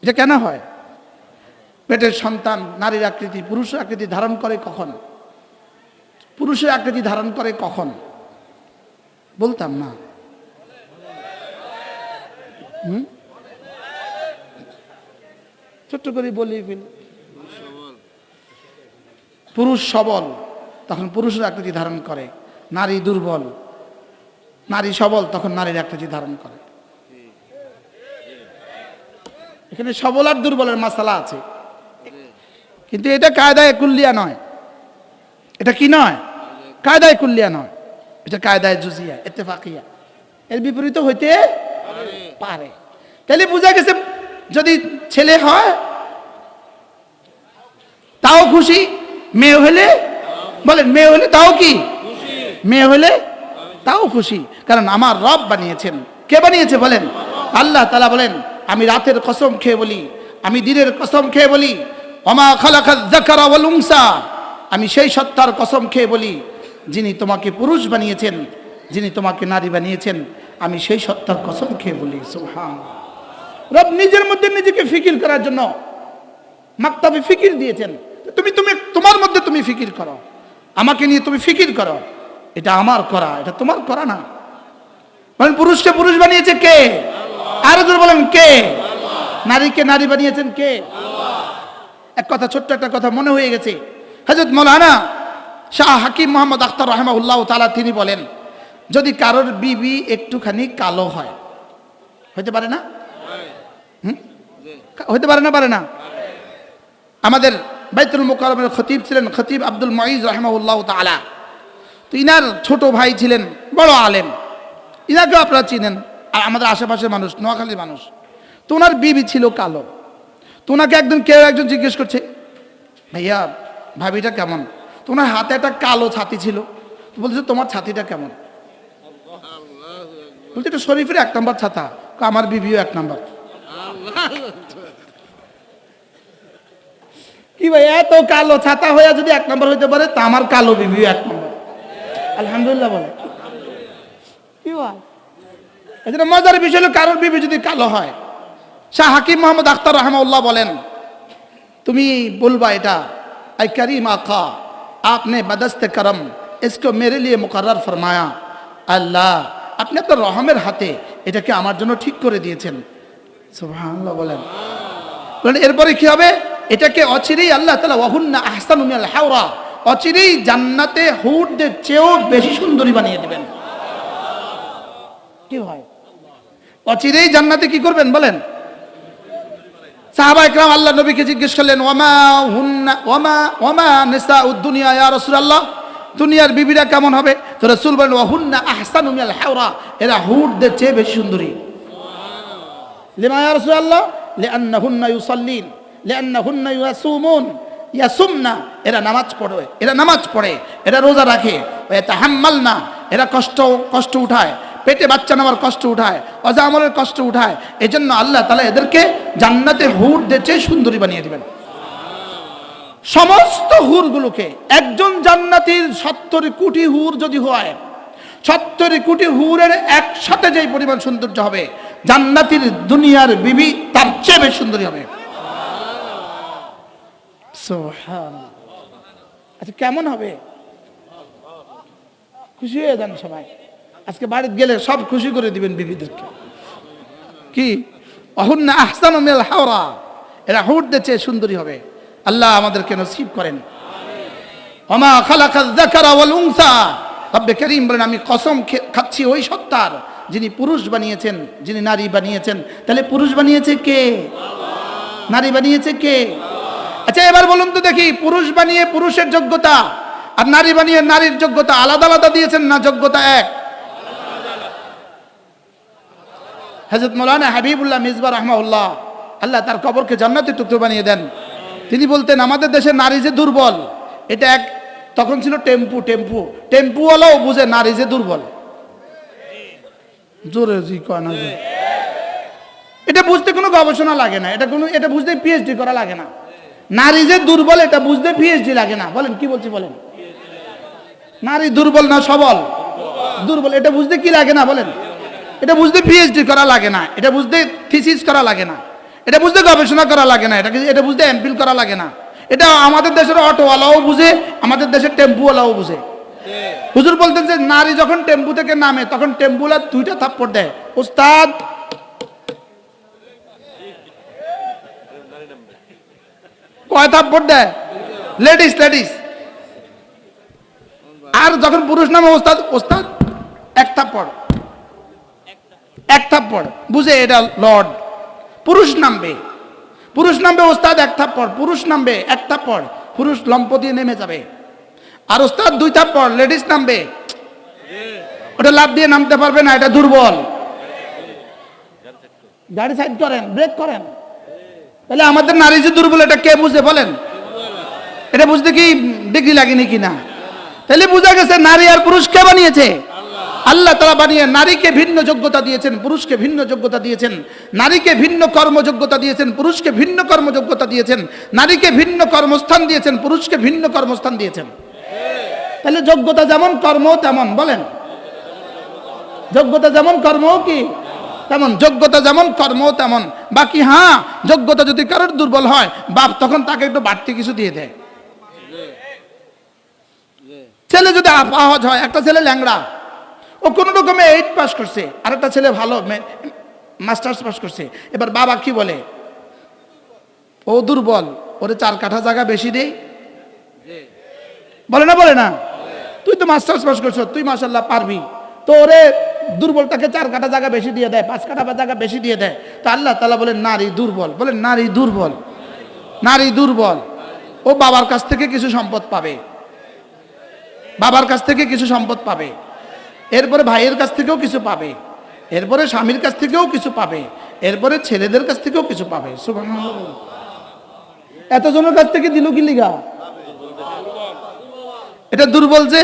এটা কেন হয়? পেটের সন্তান নারীর আকৃতি পুরুষের আকৃতি ধারণ করে কখন? পুরুষের আকৃতি ধারণ করে কখন? বলতাম না। ছোট্ট করে বলি ফেল। পুরুষ সবল তখন পুরুষের আকৃতি ধারণ করে, নারী দুর্বল, নারী সবল তখন নারীর আকৃতি ধারণ করে। এখানে সবল আর দুর্বলের মাসালা আছে, কিন্তু এটা কায়দায়ে কুল্লিয়া নয়। এটা কি নয়? কায়দায়ে কুল্লিয়া নয়, এটা কায়দায়ে জুজিয়া ইত্তেফাকিয়া। এর বিপরীত হইতে পারে। তাহলে বোঝা গেছে যদি ছেলে হয় তাও খুশি, মেয়ে হলে বলেন মেয়ে হলে তাও কি? মেয়ে হলে তাও খুশি। কারণ আমার রব বানিয়েছেন। কে বানিয়েছে বলেন? আল্লাহ তাআলা বলেন, আমি রাতের কসম খেয়ে বলি, আমি দিনের কসম খেয়ে বলি, ওমা খালাকায যাকারা ওয়াল উনসা, আমি সেই সত্তার কসম খেয়ে বলি যিনি তোমাকে পুরুষ বানিয়েছেন, যিনি তোমাকে নারী বানিয়েছেন, আমি সেই সত্তার কসম খেয়ে বলি। সুবহানাল্লাহ। রব নিজের মধ্যে নিজেকে ফিকির করার জন্য মাকতাবে ফিকির দিয়েছেন। তুমি তোমার মধ্যে তুমি ফিকির করো, আমাকে নিয়ে তুমি ফিকির করো। এটা আমার করা, এটা তোমার করা না। বলেন পুরুষকে পুরুষ বানিয়েছে কে? আরো জোরে বলেন কে? নারীকে নারী বানিয়েছেন কে? এক কথা, ছোট্ট একটা কথা মনে হয়ে গেছে। হযরত মাওলানা শাহ হাকিম মোহাম্মদ আখতার রাহিমাহুল্লাহ তাআলা তিনি বলেন, যদি কারোর বিবি একটুখানি কালো হয়, হইতে পারে না? হইতে পারে না? পারে না? আমাদের বাইতুল মুকাররমের খতিব ছিলেন খতিব আব্দুল মুঈজ রাহিমাহুল্লাহ তাআলা। তো ইনার ছোট ভাই ছিলেন বড় আলেম, ইনাকেও আপনারা চিনেন, আর আমাদের আশেপাশের মানুষ, নোয়াখালীর মানুষ। তো ওনার বিবি ছিল কালো। তো ওনাকে একজন কেউ একজন জিজ্ঞেস করছে, ভাইয়া ভাবিটা কেমন? তো ওনার হাতে একটা কালো ছাতি ছিল। তো বলছে তোমার ছাতিটা কেমন? বলছে এটা শরীফের 1 নম্বর ছাতা। আমার বিবিও 1 নম্বর। কি ভাই, এত কালো ছাতা হইয়া যদি 1 নম্বর হইতে পারে, তা আমার কালো বিবিও 1 নম্বর। আলহামদুলিল্লাহ বলে কি হয়? এটা মজার বিষয় হলো, কারোর বিবি যদি কালো হয়, শাহ হাকিম মোহাম্মদ আখতার রাহিমাহুল্লাহ বলেন, তুমি বলবা এটা, আই করিম আকা आपने बदस्ते करम इसको मेरे लिए मुकर्रर फरमाया। আল্লাহ আপনি আপনার রহমের হাতে এটাকে আমার জন্য ঠিক করে দিয়েছেন। সুবহানাল্লাহ বলেন। এরপরে কি হবে? এটাকে অচিরেই আল্লাহ তাআলা ওয়াহুন্না আহসানু মিনাল হাওরা, অচিরেই জান্নাতে হুরদের চেয়েও বেশি সুন্দরী বানিয়ে দিবেন। কি হয়? অচিরেই জান্নাতে কি করবেন বলেন? সাহাবা ইকরাম আল্লাহ নবীকে জিজ্ঞেস করলেন, ওয়ামা নিসাউদ দুনিয়া ইয়া রাসূলুল্লাহ, দুনিয়ার বিবিরা কেমন হবে? তো রাসূল বলেন, ওয়াহুন্না আহসানু মিনাল হাওরা, এরা হুরদের চেয়ে বেশি সুন্দরী। লিমা ইয়া রাসূলুল্লাহ? লিআন্নাহুন্না ইউসাল্লিন, লিআন্নাহুন্না ইয়াসুমনা, এরা নামাজ পড়ে, এরা রোজা রাখে, ওয়া তাহাম্মালনা, এরা কষ্ট উঠায়, পেটে বাচ্চা নেওয়ার কষ্ট উঠায়, অজামলের কষ্ট উঠায়। এজন্য আল্লাহ তাআলা এদেরকে জান্নাতে হুরদের চেয়ে সুন্দরী বানিয়ে দিবেন। সমস্ত হুরগুলোকে, একজন জান্নাতীর 70 কোটি হুর যদি হয়, 70 কোটি হুরের একসাথে যেই পরিমাণ সৌন্দর্য হবে, জান্নাতীর দুনিয়ার বিবি তার চেয়ে বেশি সুন্দরী হবে। সুবহানাল্লাহ। আচ্ছা কেমন হবে? খুশি হয়ে যান সবাই। আজকে বাড়িতে গেলে সব খুশি করে দিবেন বিবিদেরকে। কি? ওয়াহুন্না আহসানু মিনাল হাওরা, এরা হুরদের চেয়ে সুন্দরী হবে। আল্লাহ আমাদেরকে নসিব করেন। ওমা খালাকায যাকারা ওয়াল উনসা, রব্বে কারীম বলেন, আমি কসম খাচ্ছি ওই সত্তার যিনি পুরুষ বানিয়েছেন, যিনি নারী বানিয়েছেন। তাহলে পুরুষ বানিয়েছে কে? নারী বানিয়েছে কে? আচ্ছা এবার বলুন তো দেখি, পুরুষ বানিয়ে পুরুষের যোগ্যতা আর নারী বানিয়ে নারীর যোগ্যতা আলাদা আলাদা দিয়েছেন না যোগ্যতা এক? হযরত মাওলানা হাবিবুল্লাহ মিজবা রাহমাহুল্লাহ, আল্লাহ তার কবরকে জান্নাতের টুকরো বানিয়ে দেন। তিনি বলতেন, আমাদের দেশের নারী যে দুর্বল, এটা এক তখন ছিল টেম্পুওয়ালাও বুঝে নারী যে দুর্বল। জোরে জি কয় না। এটা বুঝতে কোনো গবেষণা লাগে না, এটা বুঝতে পিএইচডি করা লাগে না। নারী যে দুর্বল এটা বুঝতে পিএইচডি লাগে না। বলেন কি বলছি বলেন? নারী দুর্বল না সবল? দুর্বল। এটা বুঝতে কি লাগে না বলেন? এটা বুঝতে পিএইচডি করা লাগে না, এটা বুঝতে থিসিস করা লাগে না, এটা বুঝতে গবেষণা করা লাগে না, এটা বুঝতে এমপিল করা লাগে না। এটা আমাদের দেশের অটোওয়ালাও বুঝে, আমাদের দেশের টেম্পুওয়ালাও বুঝে। হুজুর বলতেন যে নারী যখন টেম্পু থেকে নামে তখন টেম্পুওয়ালা 2টা থাপ্পড় দেয়। উস্তাদ কয় থাপ্পড় দেয়? লেডিস। আর যখন পুরুষ নামে ওস্তাদ 1 থাপ্পড়, 1 থাপ্পড় বুঝে এটা লর্ড। পুরুষ নামবে ওস্তাদ 1 থাপ্পড়, পুরুষ নামবে 1 থাপ্পড়, পুরুষ লম্প দিয়ে নেমে যাবে। আর ওস্তাদ 2 থাপ্পড়, লেডিস নামবে, ওটা লাভ দিয়ে নামতে পারবে না, এটা দুর্বল। গাড়ি সাইড করেন, ব্রেক করেন। তাহলে আমাদের নারী যে দুর্বল এটা কে বুঝে বলেন? এটা বুঝতে কি ডিগ্রি লাগেনি কিনা? তাহলে বোঝা গেছে নারী আর পুরুষ কে বানিয়েছে? আল্লাহ তাআলা বানিয়ে নারীকে ভিন্ন যোগ্যতা দিয়েছেন, পুরুষকে ভিন্ন যোগ্যতা দিয়েছেন। নারীকে ভিন্ন কর্মযোগ্যতা দিয়েছেন, পুরুষকে ভিন্ন কর্মযোগ্যতা দিয়েছেন। নারীকে ভিন্ন কর্মস্থান দিয়েছেন, পুরুষকে ভিন্ন কর্মস্থান দিয়েছেন। তাহলে যোগ্যতা যেমন কর্ম তেমন, বলেন যোগ্যতা যেমন কর্ম কি তেমন, যোগ্যতা যেমন কর্ম তেমন। বাকি হ্যাঁ, যোগ্যতা যদি কারোর দুর্বল হয় বাপ তখন তাকে একটু বাড়তি কিছু দিয়ে দেয়। ছেলে যদি আপাহজ হয়, একটা ছেলে ল্যাংড়া, ও কোনো রকমে 8 পাস করছে, আর একটা ছেলে ভালো মাস্টার্স পাস করছে, এবার বাবা কি বলে? ও দুর্বল, ওরে 4 কাঠা জায়গা বেশি দেই, বলে না? তুই তো মাস্টার্স পাস করছ, তুই মাশাআল্লাহ পারবি, তো ওরে দুর্বলটাকে 4 কাঠা জায়গা বেশি দিয়ে দেয়, 5 কাঠা জায়গা বেশি দিয়ে দেয়। তো আল্লাহ তাআলা বলেন নারী দুর্বল, বলেন নারী দুর্বল। ও বাবার কাছ থেকে কিছু সম্পদ পাবে, বাবার কাছ থেকে কিছু সম্পদ পাবে, এরপরে ভাইয়ের কাছ থেকেও কিছু পাবে, এরপরে স্বামীর কাছ থেকেও কিছু পাবে, এরপরে ছেলেদের কাছ থেকেও কিছু পাবে। সুবহানাল্লাহ। এতজনের কাছ থেকে দিল কি লিগা? এটা দুর্বল যে,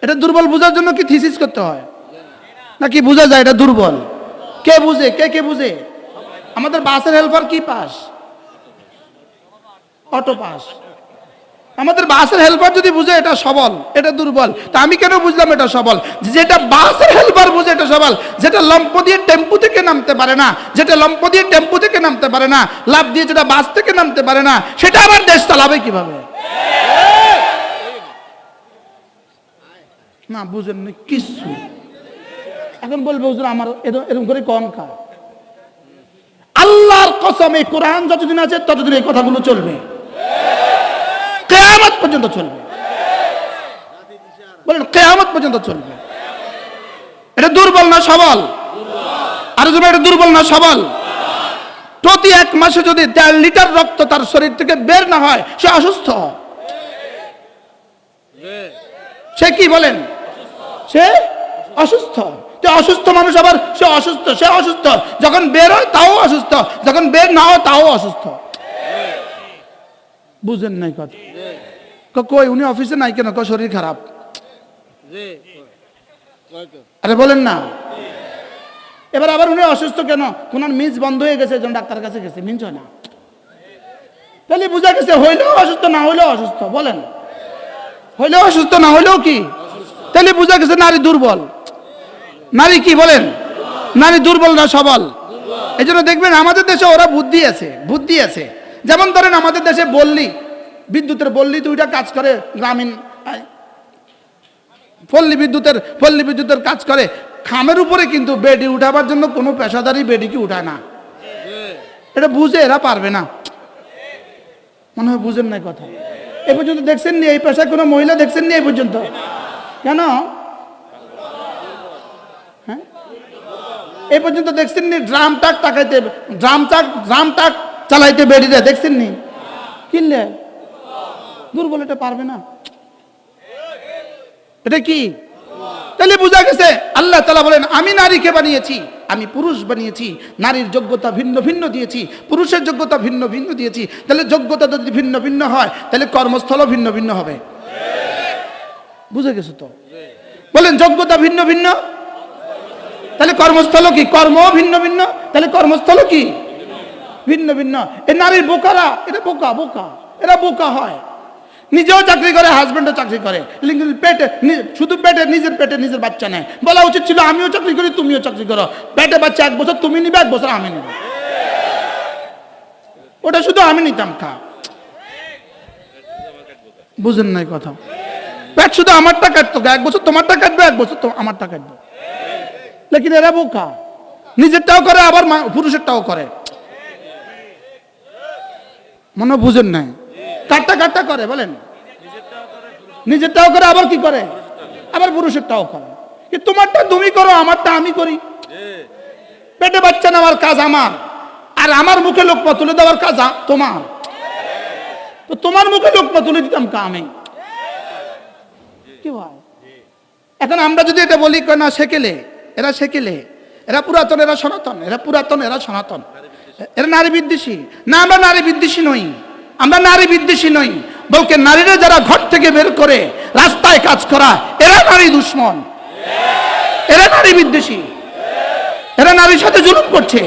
এটা দুর্বল বোঝার জন্য কি থিসিস করতে হয় নাকি বোঝা যায় এটা দুর্বল? কে বুঝে? কে বুঝে? আমাদের বাসের হেল্পার কি পাস? Auto pass. আমাদের বাসের হেল্পার যদি বুঝে এটা সবল, এটা দুর্বল, তা আমি কেন বুঝলাম এটা সবল? যেটা বাসের হেল্পার বুঝে এটা সবল, যেটা লম্প দিয়ে টেম্পু থেকে নামতে পারে না, যেটা লম্প দিয়ে টেম্পু থেকে নামতে পারে না, লাভ দিয়ে যেটা বাস থেকে নামতে পারে না, সেটা আবার দেশ চালাবে কিভাবে? না বুঝেন না কিছু। এখন বলবে হুজুর আমার এরকম করে কম খায়। আল্লাহর কসম এই কোরআন যতদিন আছে ততদিন এই কথাগুলো চলবে, কিয়ামত পর্যন্ত চলবে। বলেন কিয়ামত পর্যন্ত চলবে। এটা দুর্বল না সবল? আর যদি এটা দুর্বল না সবল? প্রতি 1 মাসে যদি 1.5 লিটার রক্ত তার শরীর থেকে বের না হয় সে অসুস্থ। সে কি বলেন? সে অসুস্থ। অসুস্থ মানুষ আবার সে অসুস্থ, যখন বের হয় তাও অসুস্থ, যখন বের না হয় তাও অসুস্থ। বুঝেন নাই কথা? কই উনি অফিসে নাই কেন? শরীর খারাপ। আরে বলেন না। এবার আবার উনি অসুস্থ কেন? ওনার মিজ বন্ধ হয়ে গেছে, একজন ডাক্তারের কাছে গেছে, মিজ হয় না। তাহলে বুঝা গেছে হইলেও অসুস্থ, না হইলেও অসুস্থ। বলেন হইলেও অসুস্থ, না হইলেও কি? তাহলে বুঝা গেছে নারী দুর্বল। নারী কি বলেন? নারী দুর্বল না সবল? এই জন্য দেখবেন আমাদের দেশে ওরা বুদ্ধি আছে। যেমন ধরেন আমাদের দেশে বিদ্যুতের 2টা কাজ করে, গ্রামীণ পল্লী বিদ্যুতের কাজ করে। খামের উপরে কিন্তু বেডি উঠাবার জন্য কোনো পেশাদারি বেডিকে উঠায় না। এটা বুঝে এরা পারবে না, মনে হয় বুঝেন নাই কথা। এই পর্যন্ত দেখছেন নি এই পেশায় কোনো মহিলা দেখছেন নি এই পর্যন্ত? কেন? হ্যাঁ, এই পর্যন্ত দেখছেন নি ড্রাম ট্রাক চালাইতে বেরিয়ে দেখছেন নি? কিনলে দুর্বল, এটা পারবে না। এটা কি? তাহলে বোঝা গেছে আল্লাহ তাআলা বলেন আমি নারীকে বানিয়েছি, আমি পুরুষ বানিয়েছি, নারীর যোগ্যতা ভিন্ন ভিন্ন দিয়েছি, পুরুষের যোগ্যতা ভিন্ন ভিন্ন দিয়েছি। তাহলে যোগ্যতা যদি ভিন্ন ভিন্ন হয় তাহলে কর্মস্থলও ভিন্ন ভিন্ন হবে। বুঝে গেছো তো? বলেন যোগ্যতা ভিন্ন ভিন্ন, তাহলে কর্মস্থল কি? কর্মও ভিন্ন ভিন্ন, তাহলে কর্মস্থল কি? ভিন্ন ভিন্ন। এই নারীর বোকারা, এটা বোকা, এরা বোকা হয়। নিজেও চাকরি করে, হাজবেন্ডও চাকরি করে, কিন্তু পেটে শুধু পেটে নিজের পেটে নিজের বাচ্চা নেয়। বলা উচিত ছিল আমিও চাকরি করি, তুমিও চাকরি করো, পেটে বাচ্চা 1 বছর তুমি নিবে, 1 বছর আমি নিব। ওটা শুধু আমি নিতাম। খা বুঝেন নাই কথা? পেট শুধু আমারটা কাটতো, 1 বছর তোমারটা কাটবে, 1 বছর তো আমারটা কাটবে। লেকিন এরা বোকা, নিজেরটাও করে আবার পুরুষেরটাও করে। মনে বুঝেন নাই? কাটটা কাটটা করে, বলেন নিজেরটাও করে আবার কি করে, আবার পুরুষেরটাও করে। কি তোমারটা তুমি করো, আমারটা আমি করি। পেটে বাচ্চা নেওয়ার কাজ আমার, আর আমার মুখে লোকমা তুলে দেওয়ার কাজ তোমার। তো তোমার মুখে লোকমা তুলে দিতাম কা আমি? কি হয় এখন আমরা যদি এটা বলি না সেকেলে, এরা সেকেলে, এরা পুরাতন, এরা সনাতন, এরা পুরাতন, এরা সনাতন, এরা নারী বিদ্বেষী। না, আমরা নারী বিদ্বেষী নই, আমরা নারী বিদ্বেষী নই, বলকে নারীরা যারা ঘর থেকে বের করে রাস্তায় কাজ করা, এরা নারী দুশ্মন, এরা নারী বিদ্বেষী, এরা নারীর সাথে জুলুম করছে।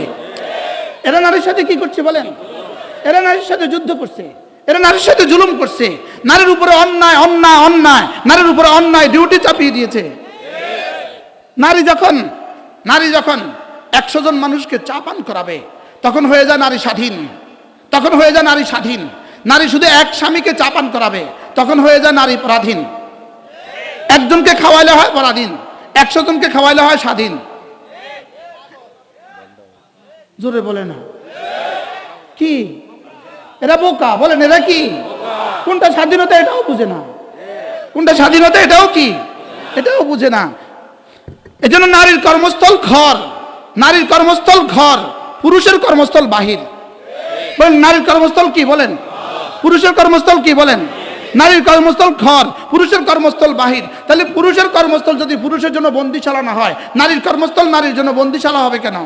এরা নারীর সাথে কি করছে বলেন? এরা নারীর সাথে যুদ্ধ করছে, এরা নারীর সাথে জুলুম করছে, নারীর উপরে অন্যায় অন্যায় অন্যায়, নারীর উপরে অন্যায় ডিউটি চাপিয়ে দিয়েছে। নারী যখন 100 জন মানুষকে চা পান করাবে, তখন হয়ে যায় নারী স্বাধীন, তখন হয়ে যায় নারী স্বাধীন। নারী শুধু এক স্বামীকে চা পান করাবে, তখন হয়ে যায় নারী পরাধীন। একজনকে খাওয়াইলে হয় পরাধীন, 100 জনকে খাওয়াইলে হয় স্বাধীন। জোরে বলে না কি? এরা বোকা, বলেন এরা কি? কোনটা স্বাধীনতা এটাও বুঝে না, কোনটা স্বাধীনতা এটাও কি, এটাও বুঝে না। এজন্য নারীর কর্মস্থল ঘর, নারীর কর্মস্থল ঘর, পুরুষের কর্মস্থল বাহির। বলেন নারীর কর্মস্থল কি বলেন? পুরুষের কর্মস্থল কি বলেন? নারীর কর্মস্থল ঘর, পুরুষের কর্মস্থল বাহির। তাহলে পুরুষের কর্মস্থল যদি পুরুষের জন্য বন্দিশালা না হয়, নারীর কর্মস্থল নারীর জন্য বন্দিশালা হবে কেন?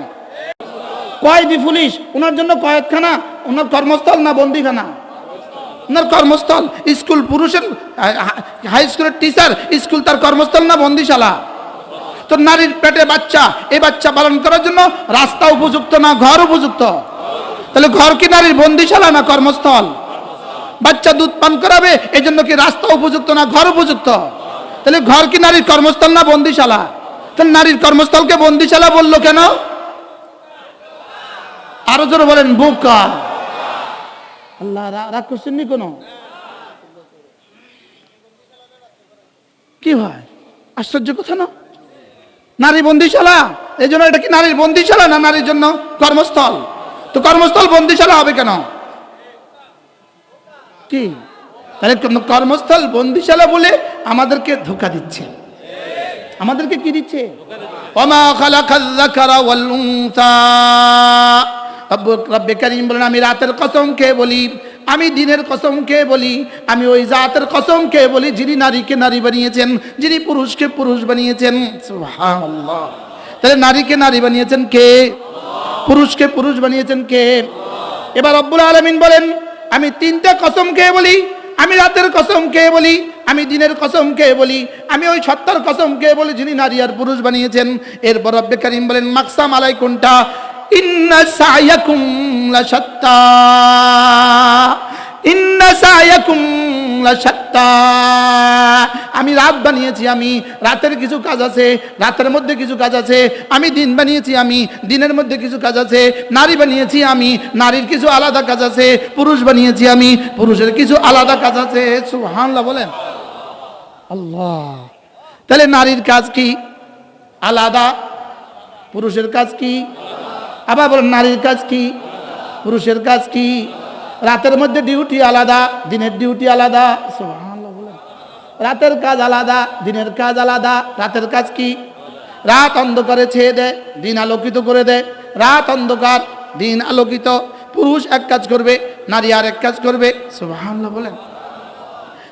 কয়েদি পুলিশ, ওনার জন্য কয়েদখানা, ওনার কর্মস্থল না বন্দিখানা? ওনার কর্মস্থল। স্কুল, পুরুষের হাই স্কুলের টিচার, স্কুল তার কর্মস্থল না বন্দিশালা? তো নারীর পেটে বাচ্চা, এই বাচ্চা পালন করার জন্য রাস্তা উপযুক্ত না ঘর উপযুক্ত? তাহলে ঘর কি নারীর বন্দিশালা না কর্মস্থল? বাচ্চা দুধ পান করাবে, এই জন্য কি রাস্তা উপযুক্ত না ঘর উপযুক্ত? তাহলে ঘর কি নারীর কর্মস্থল না বন্দিশালা? তাহলে নারীর কর্মস্থলকে বন্দিশালা বললো কেন? আরো জোরে বলেন বোকা। আল্লাহ রাগ করছেন নি কোনো? কি হয়, আশ্চর্য কথা না? নারী বন্দিশালা, এই জন্য এটা কি নারীর বন্দিশালা না নারীর জন্য কর্মস্থল? তো কর্মস্থল বন্দিশালা হবে কেন? কি তাহলে কর্মস্থল বন্দিশালা বলে আমাদেরকে ধোঁকা দিচ্ছে। আমাদেরকে কি দিচ্ছে? ওমা খালাকাল যাকারা ওয়াল উনসা। রব্বে কারীম বলেন, আমি রাতের কসম খেয়ে বলি, আমি দিনের কসম খেয়ে বলি, আমি ওই জাতের কসম খেয়ে বলি যিনি নারীকে নারী বানিয়েছেন, যিনি পুরুষকে পুরুষ বানিয়েছেন। সুবহানাল্লাহ। তাহলে নারীকে নারী বানিয়েছেন কে? পুরুষকে পুরুষ বানিয়েছেন কে? এবার রব্বুল আলামিন বলেন, আমি 3টা কসম খেয়ে বলি, আমি রাতের কসম খেয়ে বলি, আমি দিনের কসম খেয়ে বলি, আমি ওই সত্তার কসম খেয়ে বলি যিনি নারী আর পুরুষ বানিয়েছেন। এরপর রব্বে কারীম বলেন, মাকসাম আলাই কোনটা? ইন্না সায়াকুম লাশাত্তা, ইন্না সায়াকুম লাশাত্তা। আমি রাত বানিয়েছি, আমি রাতের কিছু কাজ আছে, রাতের মধ্যে কিছু কাজ আছে। আমি দিন বানিয়েছি, আমি দিনের মধ্যে কিছু কাজ আছে। নারী বানিয়েছি আমি, নারীর কিছু আলাদা কাজ আছে। পুরুষ বানিয়েছি আমি, পুরুষের কিছু আলাদা কাজ আছে। সুবহানাল্লাহ বলেন। আল্লাহ। তাহলে নারীর কাজ কি? আলাদা। পুরুষের কাজ কি? আবার বলেন নারীর কাজ কি? পুরুষের কাজ কি? রাতের মধ্যে ডিউটি আলাদা, দিনের ডিউটি আলাদা। সুবহানাল্লাহ বলেন। রাতের কাজ আলাদা, দিনের কাজ আলাদা। রাতের কাজ কি? রাত অন্ধকারে ছেয়ে দেয়, দিন আলোকিত করে দেয়। রাত অন্ধকার, দিন আলোকিত। পুরুষ এক কাজ করবে, নারী আর এক কাজ করবে। সুবহানাল্লাহ বলেন।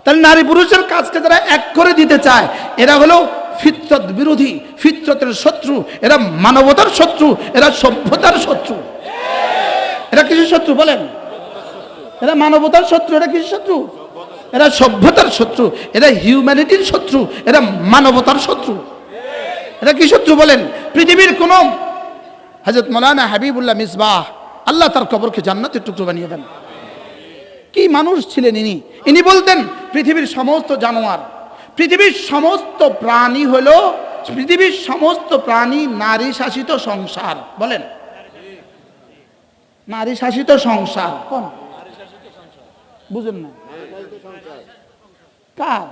তাহলে নারী পুরুষের কাজকে যারা এক করে দিতে চায়, এরা হলো ফিতরত বিরোধী, ফিতরতের শত্রু, এরা মানবতার শত্রু, এরা সভ্যতার শত্রু। এরা কিসের শত্রু বলেন? এরা মানবতার শত্রু। এরা কিসের শত্রু? এরা সভ্যতার শত্রু, এরা হিউম্যানিটির শত্রু, এরা মানবতার শত্রু। এরা কি শত্রু বলেন? পৃথিবীর কোন হযরত মাওলানা হাবিবুল্লাহ মিসবাহ, আল্লাহ তার কবরকে জান্নাতের টুকরো বানিয়ে দেন। কি মানুষ ছিলেন ইনি। ইনি বলতেন পৃথিবীর সমস্ত জানোয়ার, পৃথিবীর সমস্ত প্রাণী হলো, পৃথিবীর সমস্ত প্রাণী নারী শাসিত সংসার। বলেন নারী শাসিত সংসার কোন? বুঝেন না কার?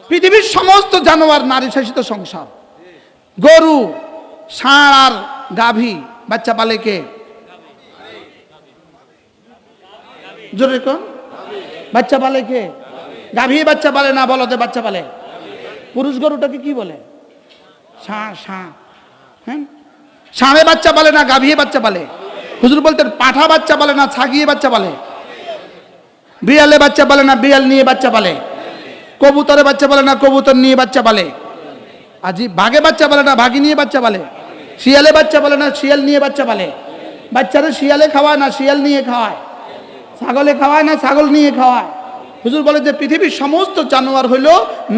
পৃথিবীর সমস্ত জানোয়ার নারী শাসিত সংসার। গরু, ষাঁড় আর গাভী বাচ্চা পালে কে? জোরে কোন? বাচ্চা পালে কে? গাভী বাচ্চা পালে না, বলদে বাচ্চা পালে। পুরুষ গরুটাকে কি বলে? ষাঁড়। ষাঁড়, হ্যাঁ, ষাঁড়ে বাচ্চা পালে না, গাভী বাচ্চা পালে। হুজুর বলতেন পাঠা বাচ্চা পালে না, ছাগিয়ে বাচ্চা পালে। বিড়ালে বাচ্চা পালে না, বিড়াল নিয়ে বাচ্চা পালে। কবুতরে বাচ্চা পালে না, কবুতর নিয়ে বাচ্চা পালে। আজি বাঘে বাচ্চা পালে না, বাঘি নিয়ে বাচ্চা পালে। শিয়ালে বাচ্চা পালে না, শিয়াল নিয়ে বাচ্চা পালে। বাচ্চারা শিয়ালে খাওয়ায় না, শিয়াল নিয়ে খাওয়ায়। ছাগলে খাওয়ায় না, ছাগল নিয়ে খাওয়ায়। হুজুর বলে যে পৃথিবীর সমস্ত জানোয়ার হইল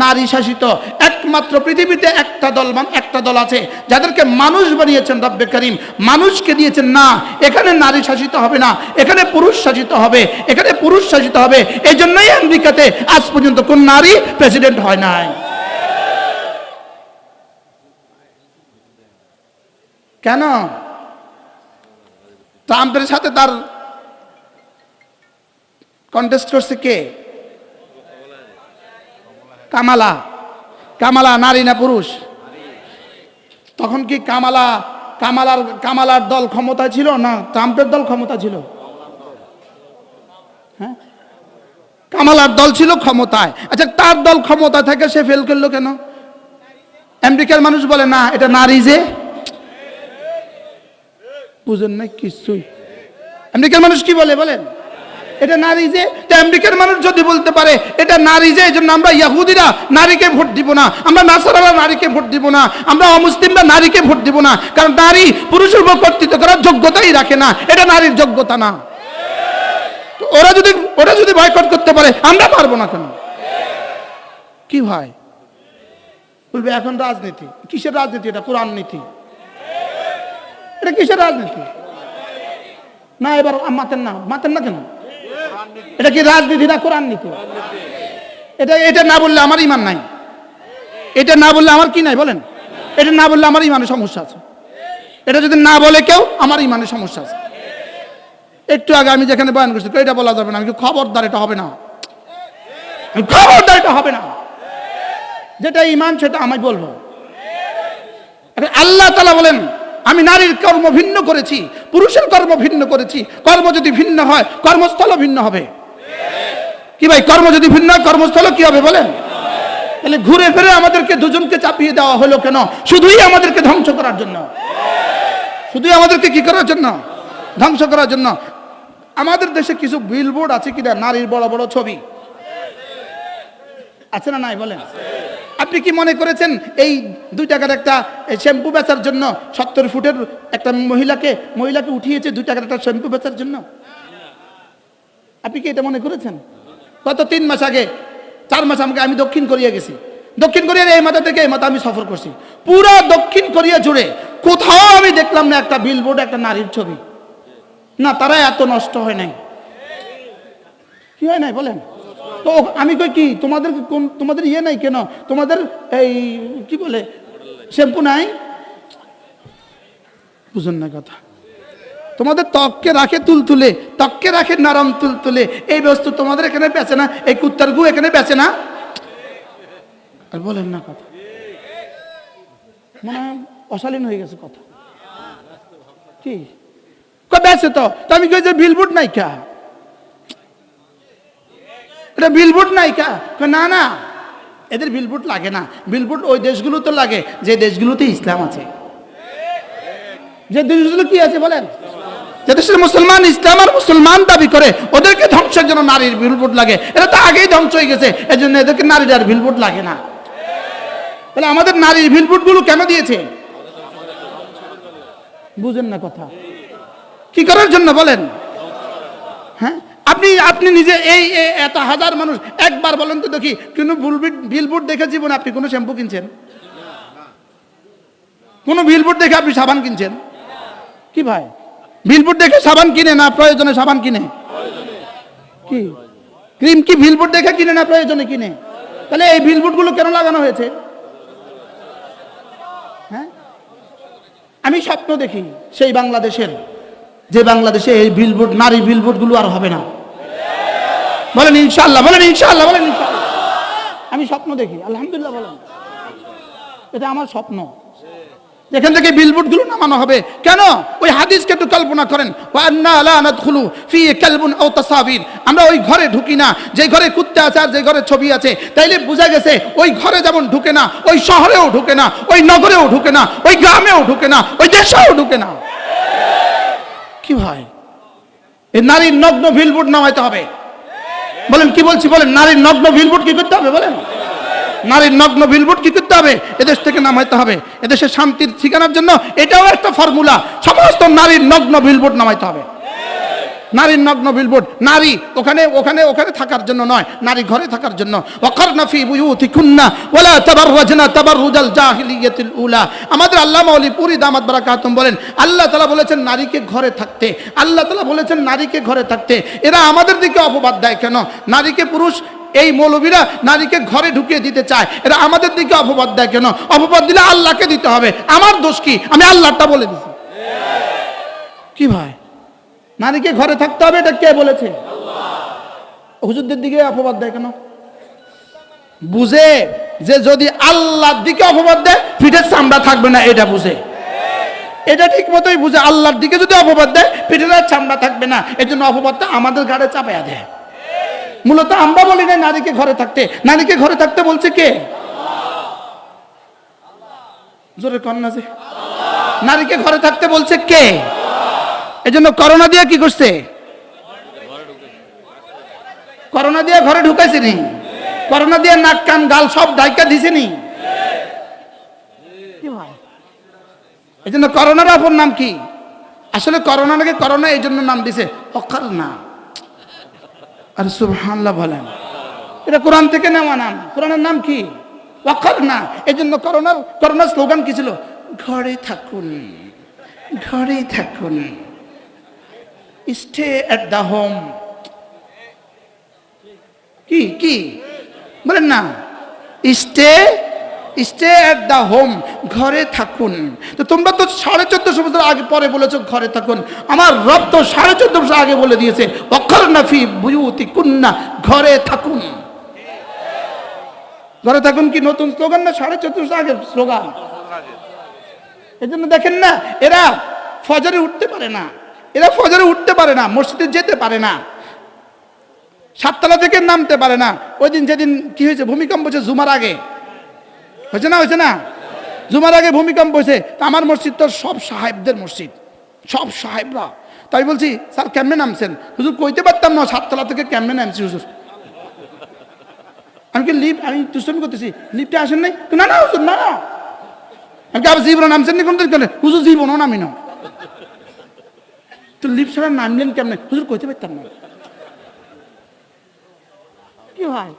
নারী শাসিত। একমাত্র পৃথিবীতে একটা দল আছে যাদেরকে মানুষ বানিয়েছেন রব্বে করিম, মানুষকে দিয়েছেন না এখানে নারী শাসিত হবে না, এখানে পুরুষ শাসিত হবে, এখানে পুরুষ শাসিত হবে। এই জন্যই আমেরিকাতে আজ পর্যন্ত কোন নারী প্রেসিডেন্ট হয় নাই। কেন? ট্রাম্পের সাথে তার কন্টেস্ট করছে কে? কামালা। কামালা নারী না পুরুষ? তখন কি কামালার দল ক্ষমতা ছিল না ট্রাম্পের দল ক্ষমতা ছিল? হ্যাঁ, কামালার দল ছিল ক্ষমতায়। আচ্ছা, তার দল ক্ষমতা থেকে সে ফেল করলো কেন? আমেরিকার মানুষ বলে না এটা নারী। যে বুঝেন না কিছুই। আমেরিকার মানুষ কি বলে বলেন? এটা নারী। যে আমেরিকার মানুষ যদি বলতে পারে এটা নারী, যে এই জন্য আমরা ইহুদিরা নারীকে ভোট দিব না, আমরা নাসারারা নারীকে ভোট দিব না, আমরা অমুসলিমরা নারীকে ভোট দিব না, কারণ নারী পুরুষের উপর কর্তৃত্ব করার যোগ্যতাই রাখে না, এটা নারীর যোগ্যতা না। তো ওরা যদি বয়কট করতে পারে আমরা পারবো না কেন? কি ভাই বলবে এখন রাজনীতি? কিসের রাজনীতি? এটা কোরআন নীতি। এটা কিসের রাজনীতি? না এবার মাতেন না কেন? এটা কি রাজনীতি না কোরআন নীতি? এটা না বললে আমার ইমান নাই। এটা না বললে আমার কি নাই বলেন? এটা না বললে আমার ইমানের সমস্যা আছে। এটা যদি না বলে কেউ, আমার ইমানের সমস্যা আছে। একটু আগে আমি যেখানে বয়ান করছি এটা বলা যাবে না। আমি খবরদার, এটা হবে না, খবরদার এটা হবে না। যেটা ইমান সেটা আমি বলবো। আল্লাহ তাআলা বলেন আমি নারীর কর্ম ভিন্ন করেছি, পুরুষের কর্ম ভিন্ন করেছি। কর্ম যদি ভিন্ন হয় কর্মস্থল ভিন্ন হবে। কি ভাই, কর্ম যদি ভিন্ন হয় কর্মস্থল কি হবে বলেন? তাহলে ঘুরে ফিরে আমাদেরকে দুজনকে চাপিয়ে দেওয়া হলো কেন? শুধুই আমাদেরকে ধ্বংস করার জন্য। শুধুই আমাদেরকে কি করার জন্য? ধ্বংস করার জন্য। আমাদের দেশে কিছু বিলবোর্ড আছে কিনা নারীর বড় বড় ছবি আছে না নাই বলেন? আপনি কি মনে করেছেন এই 2 টাকার একটা শ্যাম্পু বেচার জন্য 70 ফুটের একটা মহিলাকে উঠিয়েছে 2 টাকার একটা শ্যাম্পু বেচার জন্য? আপনি কি এটা মনে করেছেন? গত 3 মাস আগে 4 মাস আগে আমি দক্ষিণ কোরিয়া গেছি। দক্ষিণ কোরিয়ার এই মাথা থেকে এই মাথা আমি সফর করছি। পুরো দক্ষিণ কোরিয়া জুড়ে কোথাও আমি দেখলাম না একটা বিলবোর্ড একটা নারীর ছবি। না, তারা এত নষ্ট হয় নাই। কি হয় নাই বলেন? তো আমি কই কি তোমাদের ইয়ে নাই কেন? তোমাদের এই কি বলে শ্যাম্পু নাই? বুঝুন না কথা। তোমাদের ত্বককে রাখে তুলতুলে, ত্বককে রাখে নরম তুলতুলে। এই বস্তু তোমাদের এখানে বেচে না, এই কুত্তার গু এখানে বেচে না। আর বলেন না কথা, মনে হয় অশালীন হয়ে গেছে কথা। কি বেচে? তো আমি কই যে বিলবোর্ড নাই কা, এটা বিলবোর্ড নাই কা? না না, এদের বিলবোর্ড লাগে না। বিলবোর্ড ওই দেশগুলো তো লাগে যে দেশগুলোতে ইসলাম আছে। যে দেশগুলো কি আছে বলেন? যে দেশের মুসলমান ইসলাম আর মুসলমান দাবি করে, ওদেরকে ধ্বংসের জন্য নারীর বিলবোর্ড লাগে। এরা তো আগেই ধ্বংস হয়ে গেছে, এই জন্য এদেরকে নারীর আর বিলবোর্ড লাগে না। তাহলে আমাদের নারীর বিলবোর্ড গুলো কেন দিয়েছে? বুঝেন না কথা। কি করার জন্য বলেন? হ্যাঁ, আপনি নিজে এই এত হাজার মানুষ একবার বলেন তো দেখি কোন বিলবোর্ড দেখে জীবনে আপনি কোন শ্যাম্পু কিনছেন? কোন বিলবোর্ড দেখে আপনি সাবান কিনছেন? কি ভাই, বিলবোর্ড দেখে সাবান কিনে না প্রয়োজনে সাবান কিনে? কি ক্রিম কি বিলবোর্ড দেখে কিনে না প্রয়োজনে কিনে? তাহলে এই বিলবোর্ড গুলো কেন লাগানো হয়েছে? হ্যাঁ, আমি স্বপ্ন দেখি সেই বাংলাদেশের, যে বাংলাদেশে এই বিলবোর্ড, নারী বিলবোর্ড গুলো আর হবে না। বলেন ইনশাআল্লাহ, বলেন ইনশাআল্লাহ, বলেন ইনশাআল্লাহ। আমি স্বপ্ন দেখি, আলহামদুলিল্লাহ বলেন, এটা আমার স্বপ্ন। যেখান থেকে বিলবোর্ড গুলো নামানো হবে। কেন? ওই হাদিসকে একটু কল্পনা করেন, ওয়ান্না লা নাদখুলু ফি কালবুন আও তাসাবির, আমরা ওই ঘরে ঢুকি না যে ঘরে কুত্তা আছে আর যে ঘরে ছবি আছে। তাইলে বোঝা গেছে ওই ঘরে যেমন ঢুকে না, ওই শহরেও ঢুকে না, ওই নগরেও ঢুকে না, ওই গ্রামেও ঢুকে না, ওই দেশেও ঢুকে না। কি ভাই, এই নারীর নগ্ন বিলবোর্ড নামাইতে হবে। বলেন কি বলছি, বলেন নারীর নগ্ন বিলবোর্ড কি করতে হবে? বলেন নারীর নগ্ন বিলবোর্ড কি করতে হবে? এদেশ থেকে নামাইতে হবে। এদেশে শান্তির ঠিকানার জন্য এটাও একটা ফর্মুলা, সমস্ত নারীর নগ্ন বিলবোর্ড নামাইতে হবে। নারীর নগ্ন বিলবোর্ড, নারী ওখানে ওখানে ওখানে থাকার জন্য নয়, নারী ঘরে থাকার জন্য। ওয়াকারনা ফি বুয়ুতিকুন্না ওয়ালা তাবাররাজনা তাবাররুজাল জাহিলিয়াতিল উলা। আমাদের আল্লামা ওলি পুরি দামাত বারাকাতুম বলেন, আল্লাহ তাআলা বলেছেন নারীকে ঘরে থাকতে, আল্লাহ তাআলা বলেছেন নারীকে ঘরে থাকতে। এরা আমাদের দিকে অপবাদ দেয় কেন? নারীকে পুরুষ, এই মৌলবীরা নারীকে ঘরে ঢুকিয়ে দিতে চায়, এরা আমাদের দিকে অপবাদ দেয় কেন? অপবাদ দিলে আল্লাহকে দিতে হবে। আমার দোষ কি? আমি আল্লাহটা বলে দিছি। কি ভাই, নারীকে ঘরে থাকতে হবে, এটা কে বলেছে? হুজুরদের দিকে অপবাদ দেয় কেন? বুঝে যে যদি আল্লাহর দিকে অপবাদ দেয় পিঠের চামড়া থাকবে না, এটা বুঝে। এটা ঠিক মতোই বুঝে, আল্লাহর দিকে যদি অপবাদ দেয় পিঠের চামড়া থাকবে না, এই জন্য অপবাদটা আমাদের ঘাড়ে চাপাইয়া দেয়। মূলত আমরা বলি না নারীকে ঘরে থাকতে, নারীকে ঘরে থাকতে বলছে কে? জোরে কন্যা, যে নারীকে ঘরে থাকতে বলছে কে? এজন্য করোনা দিয়ে কি করছে? করোনা দিয়ে ঘরে ঢুকাইছে নি? করোনা দিয়ে নাক কান গাল সব ঢাইকা দিছে নি? এজন্য করোনার অপর নাম কি? আসলে করোনা নাকি করোনা এই জন্য নাম দিছে অকারনা। আর সুবহানাল্লাহ বলেন, এটা কোরআন থেকে নেওয়া নাম। কোরআনের নাম কি? ওয়াকারনা। এই জন্য করোনার স্লোগান কি ছিল? ঘরে থাকুন, ঘরে থাকুন, স্টে এট দ্য হোম। কি কি বলেন না? স্টে এট দ্য হোম, ঘরে থাকুন। তো তোমরা তো 1450 বছর আগে পরে বলেছো ঘরে থাকুন। আমার রব তো 1450 বছর আগে বলে দিয়েছে ওয়াকারনা ফি বুয়ুতিকুন্না, ঘরে থাকুন। ঘরে থাকুন কি নতুন স্লোগান না 1450 আগের স্লোগান? এই জন্য দেখেন না, এরা ফজরে উঠতে পারে না, এরা ফজরে উঠতে পারে না, মসজিদে যেতে পারে না, 7 তলা থেকে নামতে পারে না। ওই দিন যেদিন কি হয়েছে, ভূমিকম্প হয়েছে জুমার আগে, হয়েছে না? হয়েছে না? জুমার আগে ভূমিকম্প হয়েছে। তা আমার মসজিদ তো সব সাহেবদের মসজিদ, সব সাহেবরা। তাই বলছি স্যার কেমনে নামছেন? হুজুর কইতে পারতাম না 7 তলা থেকে কেমনে নামছি হুজুর। আমি কি লিফট, আমি দুষ্টমি করতেছি, লিফটে আসেন নাই? না না হুজুর, না না। আমি কি আবার জীবনে নামছেন নি কোনদিন? কেন হুজুর জীবনও নামি না। তো লিফট ছাড়া নামলেন কেমনে? হুজুর কইতে পারতাম না। কি হয়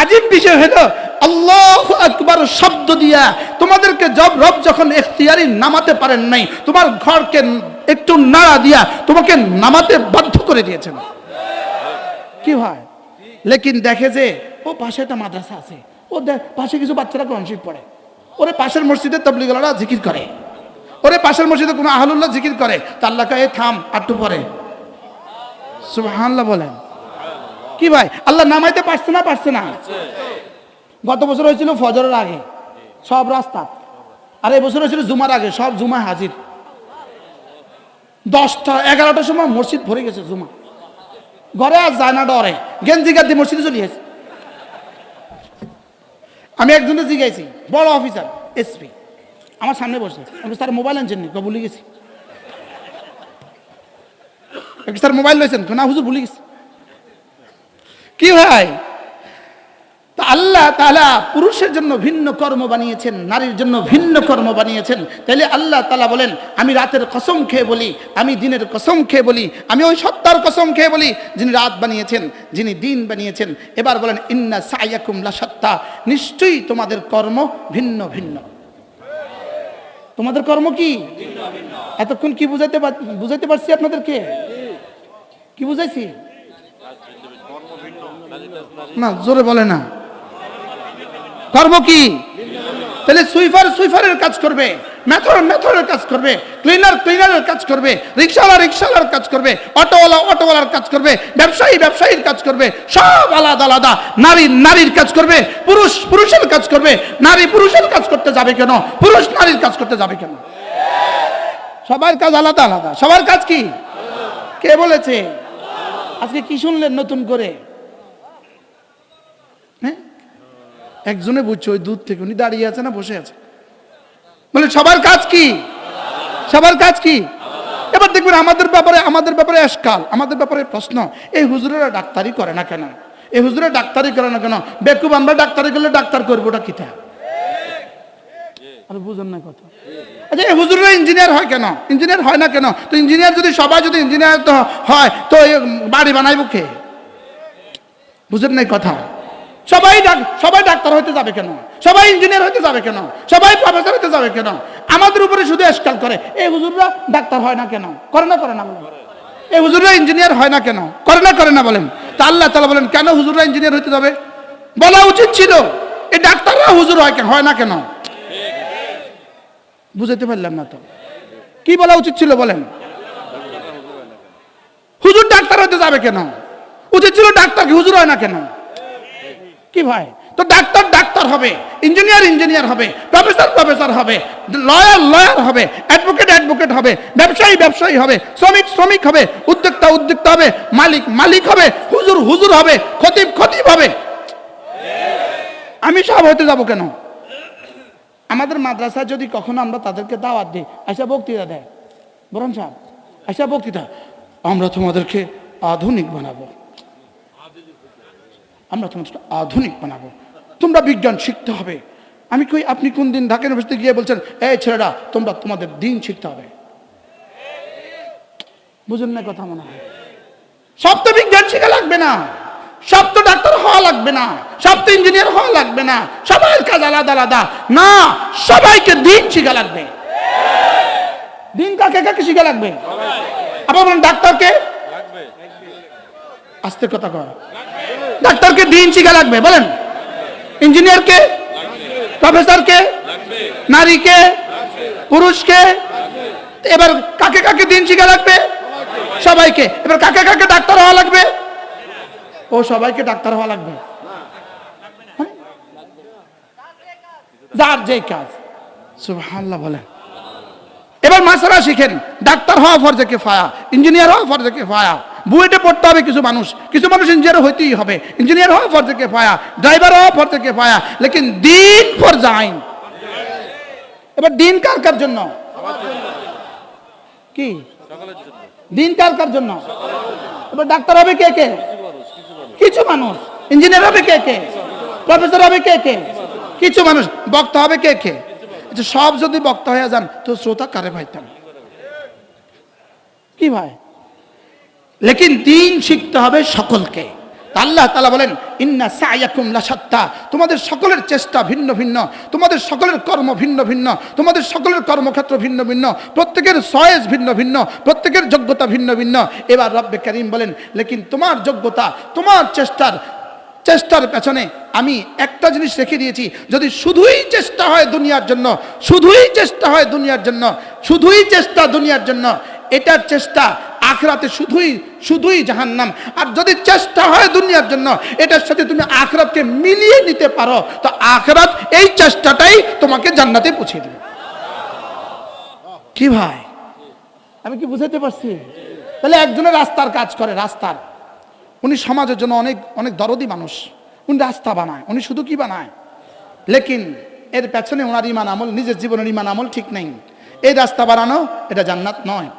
আজীব বিষয় হলো, আল্লাহু আকবার শব্দ দিয়া তোমাদেরকে রব যখন ইখতিয়ারি নামাতে পারেন নাই, তোমার ঘরকে একটু নাড়া দিয়া তোমাকে নামাতে বাধ্য করে দিয়েছেন। কি হয়, লেকিন দেখে যে ও পাশে একটা মাদ্রাসা আছে, ও পাশে কিছু বাচ্চারা কোরআন শরীফ পড়ে, ওরে পাশের মসজিদে তাবলীগওয়ালারা জিকির করে, ওরে পাশের মসজিদে কোনো আহলুল্লাহ জিকির করে, তা আল্লাহ কয় থাম আটটু পরে। সুবহানাল্লাহ বলেন। কি ভাই, আল্লাহ নামাইতে পারছে না? পারছে না? গত বছর হয়েছিল ফজরের আগে সব রাস্তা, আর এই বছর হয়েছিল জুমার আগে সব জুমায় হাজির। 10টা 11টার সময় মসজিদ ভরে গেছে জুমা, ঘরে আর যায় না, ডরে গেঞ্জি গাদ্দি মসজিদে চলে গেছে। আমি একজনে জিজ্ঞাসি, বড় অফিসার এসপি আমার সামনে বসে, আমি তার মোবাইল আনছেন নি? ভুলে গেছি। স্যার মোবাইল লইছেন? না হুজুর ভুলে গেছি। কি ভাই, তা আল্লাহ তাআলা পুরুষের জন্য ভিন্ন কর্ম বানিয়েছেন, নারীর জন্য ভিন্ন কর্ম বানিয়েছেন। তাইলে আল্লাহ তাআলা বলেন, আমি রাতের কসম খেয়ে বলি, আমি দিনের কসম খেয়ে বলি, আমি ওই সত্তার কসম খেয়ে বলি যিনি রাত বানিয়েছেন, যিনি দিন বানিয়েছেন। এবার বলেন ইন্না সাইয়াকুম লাশাত্তা, নিশ্চয়ই তোমাদের কর্ম ভিন্ন ভিন্ন। তোমাদের কর্ম কি ভিন্ন ভিন্ন। এতক্ষণ কি বুঝাইতে পারছি আপনাদেরকে? কি বুঝাইছি? না, জোরে বলে না। কর্ম কি? তাহলে সুইফারের কাজ করবে, মেথরের কাজ করবে, ক্লিনারের কাজ করবে, রিক্সাওয়ালার কাজ করবে, অটোওয়ালার কাজ করবে, ব্যবসায়ীর কাজ করবে, সব আলাদা আলাদা। নারীর কাজ করবে, পুরুষের কাজ করবে। নারী পুরুষের কাজ করতে যাবে কেন? পুরুষ নারীর কাজ করতে যাবে কেন? সবার কাজ আলাদা আলাদা। সবার কাজ কি? কে বলেছে? আজকে কি শুনলেন নতুন করে? হ্যাঁ, একজনে বুঝছে ওই দূর থেকে, উনি দাঁড়িয়ে আছে না বসে আছে, বলে সবার কাজ কি? সবার কাজ কি? এবার দেখবেন আমাদের ব্যাপারে এসকাল, আমাদের ব্যাপারে প্রশ্ন, এই হুজুরেরা ডাক্তারি করে না কেন? এই হুজুরেরা ডাক্তারি করে না কেন? বেকুব, আমরা ডাক্তারি করলে ডাক্তার করবোটা কিটা? আর বুঝেন না কথা। আচ্ছা, এই হুজুররা ইঞ্জিনিয়ার হয় কেন? ইঞ্জিনিয়ার হয় না কেন? তো ইঞ্জিনিয়ার যদি সবাই যদি ইঞ্জিনিয়ার তো হয়, তো বাড়ি বানাইব কে? বুঝেন নাই কথা? সবাই ডাক্তার হইতে যাবে কেন? সবাই ইঞ্জিনিয়ার হইতে যাবে কেন? সবাই প্রফেসর হইতে যাবে কেন? আমাদের উপরে শুধু এসকাল করে, এই হুজুররা ডাক্তার হয় না কেন? করে না বলেন। এই হুজুররা ইঞ্জিনিয়ার হয় না কেন? করে না বলেন। তা আল্লাহ তাআলা বলেন কেন হুজুররা ইঞ্জিনিয়ার হইতে যাবে? বলা উচিত ছিল এই ডাক্তাররা হুজুর হয় না কেন? বুঝাইতে পারলাম না তো। কি বলা উচিত ছিল বলেন? হুজুর ডাক্তার হইতে যাবে কেন? উচিত ছিল ডাক্তার কি হুজুর হয় না কেন? কি ভাই? তো ডাক্তার হবে, ইঞ্জিনিয়ার হবে, প্রফেসর হবে, লয়ার হবে, অ্যাডভোকেট হবে, ব্যবসায়ী হবে, শ্রমিক হবে, উদ্যোক্তা হবে, মালিক হবে, হুজুর হবে, খতিব হবে। আমি সব হইতে যাব কেন? আমাদের মাদ্রাসায় যদি কখনো আমরা তাদেরকে দাওয়াত দিই, আইসা বক্তৃতা দেয়, বরং সাহেব আইসা বক্তৃতা, আমরা তোমাদেরকে আধুনিক বানাবো, তোমরা বিজ্ঞান শিখতে হবে। আমি কই, আপনি কোন দিন ঢাকা ইউনিভার্সিটি গিয়ে বলছেন এই ছেলেরা তোমাদের দিন শিখতে হবে? বুঝেন না কথা মনে হয়? সব তো বিজ্ঞান শিখা লাগবে না, সব তো ডাক্তার হওয়া লাগবে না, সব তো ইঞ্জিনিয়ার হওয়া লাগবে না, সবার কাজ আলাদা আলাদা না, সবাইকে দিন শিখা লাগবে। দিন কাকে শিখা লাগবে? আবার বলেন ডাক্তারকে, আস্তে কথা কর, ডাক্তারকে দিন শিখা লাগবে বলেন, ইঞ্জিনিয়ারকে, প্রফেসরকে, নারীকে, পুরুষকে। এবার কাকে দিন শিখা লাগবে? সবাইকে। এবার কাকে ডাক্তার হওয়া লাগবে? ও সবাইকে ডাক্তার হওয়া লাগবে, যার যে কাজ। সুবহানাল্লাহ বলেন। এবার মাসালা শিখেন, ডাক্তার হওয়া ফরজে কিফায়া, ইঞ্জিনিয়ার হওয়া ফরজে কিফায়া। বুয়েটে পড়তে হবে কিছু মানুষ ইঞ্জিনিয়ার হইতেই হবে, ইঞ্জিনিয়ার হওয়া ফরজে কিফায়া, ড্রাইভার হওয়া ফরজে কিফায়া, লেকিন দিন ফরজ আইন। এবার দিন কার জন্য? কি দিন কার জন্য? এবার ডাক্তার হবে কে? কিছু মানুষ। ইঞ্জিনিয়ার হবে কে? প্রফেসর হবে কে? কিছু মানুষ। বক্তা হবে কে? সব যদি বক্তা হয়ে যান তো শ্রোতা কারে পাইতাম? কি ভাই? লেকিন দিন শিখতে হবে সকলকে। আল্লাহ তাআলা বলেন ইন্না সায়াকুম লাশাত্তা, তোমাদের সকলের চেষ্টা ভিন্ন ভিন্ন, তোমাদের সকলের কর্ম ভিন্ন ভিন্ন, তোমাদের সকলের কর্মক্ষেত্র ভিন্ন ভিন্ন, প্রত্যেকের চয়েস ভিন্ন ভিন্ন, প্রত্যেকের যোগ্যতা ভিন্ন ভিন্ন। এবার রব্বে কারীম বলেন লেকিন তোমার যোগ্যতা, তোমার চেষ্টার পেছনে আমি একটা জিনিস রেখে দিয়েছি, যদি শুধুই চেষ্টা হয় দুনিয়ার জন্য, এটার চেষ্টা আখিরাতে শুধুই জাহান্নাম। আর যদি চেষ্টা হয় দুনিয়ার জন্য, এটার সাথে তুমি আখিরাতকে মিলিয়ে নিতে পারো, তো আখিরাত এই চেষ্টাটাই তোমাকে জান্নাতে পৌঁছে দেবে। কি ভাই, আমি কি বুঝাতে পারছি? তাহলে একজনের রাস্তার কাজ করে, উনি সমাজের জন্য অনেক দরদি মানুষ, উনি রাস্তা বানায়, উনি শুধু কি বানায়, লেকিন এর পেছনে ওনার ঈমান আমল, নিজের জীবনের ঈমান আমল ঠিক নেই। এই রাস্তা বানানো এটা জান্নাত নয়।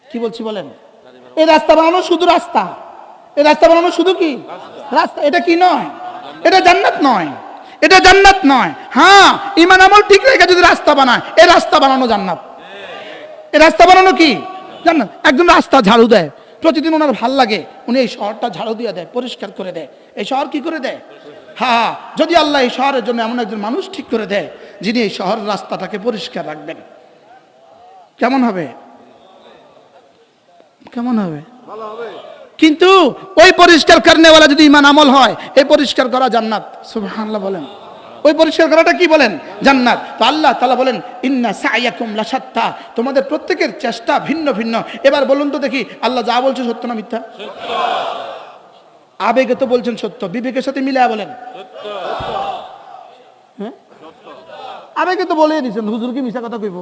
কি বলছি বলেন? এই রাস্তা বানানো শুধু রাস্তা, এই রাস্তা বানানো শুধু কি রাস্তা, এটা কি নয়? এটা জান্নাত নয়। হ্যাঁ, ঈমান আমল ঠিক রেখে যদি রাস্তা বানায়, এই রাস্তা বানানো জান্নাত। এই রাস্তা বানানো কি জান্নাত। একজন রাস্তা ঝাড়ু দেয়, প্রতিদিন ওনার ভাল লাগে, উনি এই শহরটা ঝাড়ু দিয়ে দেয়, পরিষ্কার করে দেয়। এই শহর কি করে দেয়? হ্যাঁ, যদি আল্লাহ এই শহরের জন্য এমন একজন মানুষ ঠিক করে দেয় যিনি এই শহরের রাস্তাটাকে পরিষ্কার রাখবেন, কেমন হবে? ভালো হবে। কিন্তু ওই পরিষ্কার করনেওয়ালা যদি ঈমান আমল হয়, এই পরিষ্কার করা জান্নাত। সুবহানাল্লাহ বলেন। ওই পরিষ্কার করাটা কি বলেন? জান্নাত। তো আল্লাহ তাআলা বলেন ইন্না সা'য়াকুম লাশাত্তা, তোমাদের প্রত্যেকের চেষ্টা ভিন্ন ভিন্ন। এবার বলুন তো দেখি, আল্লাহ যা বলছে সত্য না মিথ্যা? সত্য। আবেগে তো বলছেন সত্য, বিবেকের সাথে মিলায়া বলেন সত্য। হ্যাঁ, আবেগে তো বলেই দিয়েছেন হুজুর কি মিছা কথা কইব?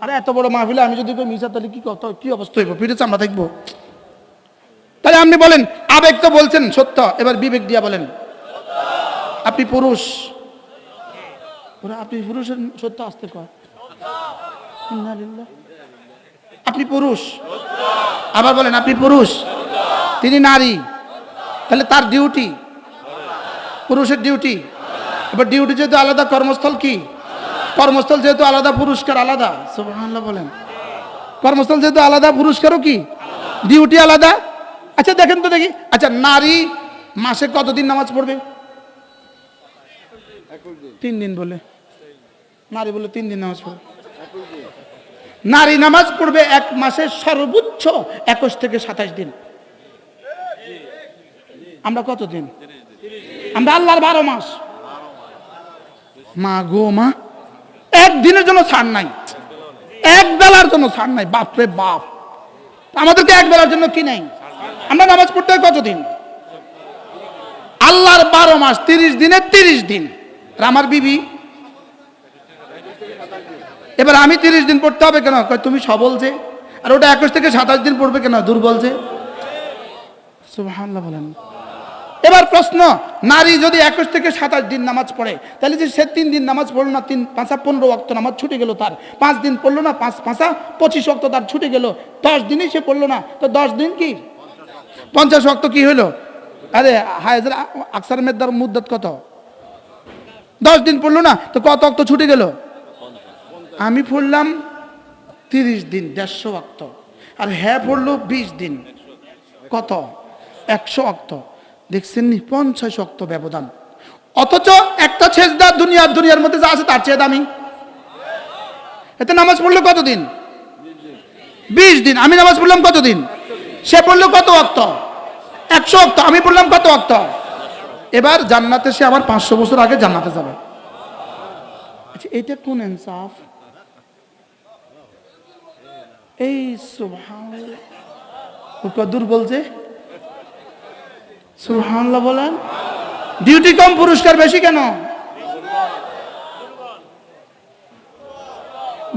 আরে এত বড় মাহফিলে আমি যদি কই মিছা, তাহলে কি কথা, কি অবস্থা হইব? পিঠে চামড়া থাকবো। তাহলে আপনি বলেন আবেগ তো বলছেন সত্য, এবার বিবেক দিয়া বলেন। আপনি পুরুষ, আপনি পুরুষের সত্য আসতে কয়। আপনি পুরুষ, আবার বলেন আপনি পুরুষ, তিনি নারী, তাহলে তার ডিউটি, পুরুষের ডিউটি। এবার ডিউটি যেহেতু আলাদা, কর্মস্থল কি? কর্মস্থল যেহেতু আলাদা, পুরস্কার আলাদা। সুবহানাল্লাহ বলেন। কর্মস্থল যেহেতু আলাদা, পুরস্কারও কি? ডিউটি আলাদা। আচ্ছা দেখেন তো দেখি, আচ্ছা নারী মাসে কতদিন নামাজ পড়বে? 3 দিন বলে, নারী বলে 3 দিন নামাজ পড়বে। নারী নামাজ পড়বে এক মাসে সর্বোচ্চ 21 থেকে 27 দিন। আমরা কত দিন? আমরা আল্লাহর 12 মাস। মা গো মা, একদিনের জন্য ছাড় নাই, এক বেলার জন্য ছাড় নাই। বাপরে বাপ, আমাদেরকে এক বেলার জন্য কি নাই? আমরা নামাজ পড়তে হয় কতদিন? আল্লাহর 12 মাস, 30 দিনে 30 দিন। আর আমার বিবি, এবার আমি 30 দিন পড়তে হবে কেন? তুমি সবল যে, আর ওটা 21 থেকে 27 দিন পড়বে কেন? দুর্বল যে। সুবহানাল্লাহ বলেন। এবার প্রশ্ন, নারী যদি 21 থেকে 27 দিন নামাজ পড়ে, তাহলে যে সে 3 দিন নামাজ পড়লো না, 3 5 15 ওয়াক্ত নামাজ ছুটে গেল তার। 5 দিন পড়লো না, 5 5 25 ওয়াক্ত তার ছুটে গেল। 10 দিনই সে পড়লো না, তো 10 দিন কি 50 ওয়াক্ত কি হলো? আরে হায়জার আকসার মেদার মুদ্দত কত? 10 দিন পড়লো না, তো কত ওয়াক্ত ছুটে গেল? আমি পড়লাম 30 দিন, 150 ওয়াক্ত, আর হ্যাঁ পড়লো 20 দিন, কত? 100 ওয়াক্ত। দেখছেন নি 50 ওয়াক্ত ব্যবধান। অথচ একটা সেজদা দুনিয়ার মধ্যে যা আছে তার চেয়ে দামি। এতে নামাজ পড়লো কতদিন? 20 দিন। আমি নামাজ পড়লাম কতদিন? সে পড়লো কত ওয়াক্ত? 100 ওয়াক্ত। আমি পড়লাম কত ওয়াক্ত? এবার জান্নাতে সে আমার 500 বছর আগে জান্নাতে যাবে। আচ্ছা এটা কোন ইনসাফ? এই সুবহানাল্লাহ, ও কদর বলছে। সুবহানাল্লাহ বলেন। ডিউটি কম, পুরস্কার বেশি কেন?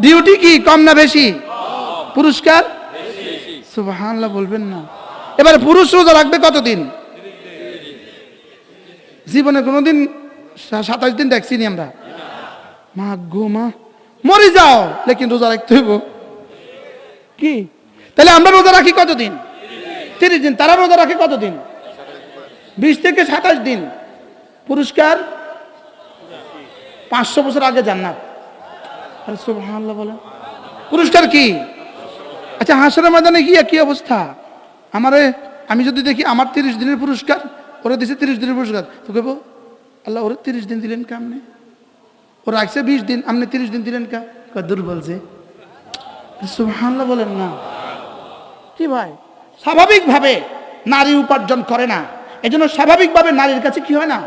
ডিউটি কি কম না বেশি? পুরস্কার বেশি। সুবহানাল্লাহ বলবেন না। এবারে পুরুষ রোজা রাখবে কতদিন? জীবনে কোনোদিন 27 দিন দেখছি নি আমরা? মা গো মা, মরে যাও, লেকিন রোজা রাখতে হইব। কি তাহলে আমরা রোজা রাখি কতদিন? 30 দিন। তারা রোজা রাখে কতদিন? 20 থেকে 27 দিন। পুরস্কার 500 বছর আগে জান্নাত। আরে সুবহানাল্লাহ বলে। পুরস্কার কি? আচ্ছা হাসরের ময়দানে গিয়ে কি অবস্থা? আমি যদি দেখি আমার 30 দিনের পুরস্কার, ওরা দিছে 30 দিনের পুরস্কার, তো কইব আল্লাহ ওরা 30 দিন দিলেন কেমনে? ওরা রাখছে 20 দিন, আপনি 30 দিন দিলেন কা? দুর্বল যে। সুবহানাল্লাহ বলেন না। কি ভাই, স্বাভাবিকভাবে নারী উপার্জন করে না, এজন্য স্বাভাবিকভাবে নারীর কাছে কি হয় না?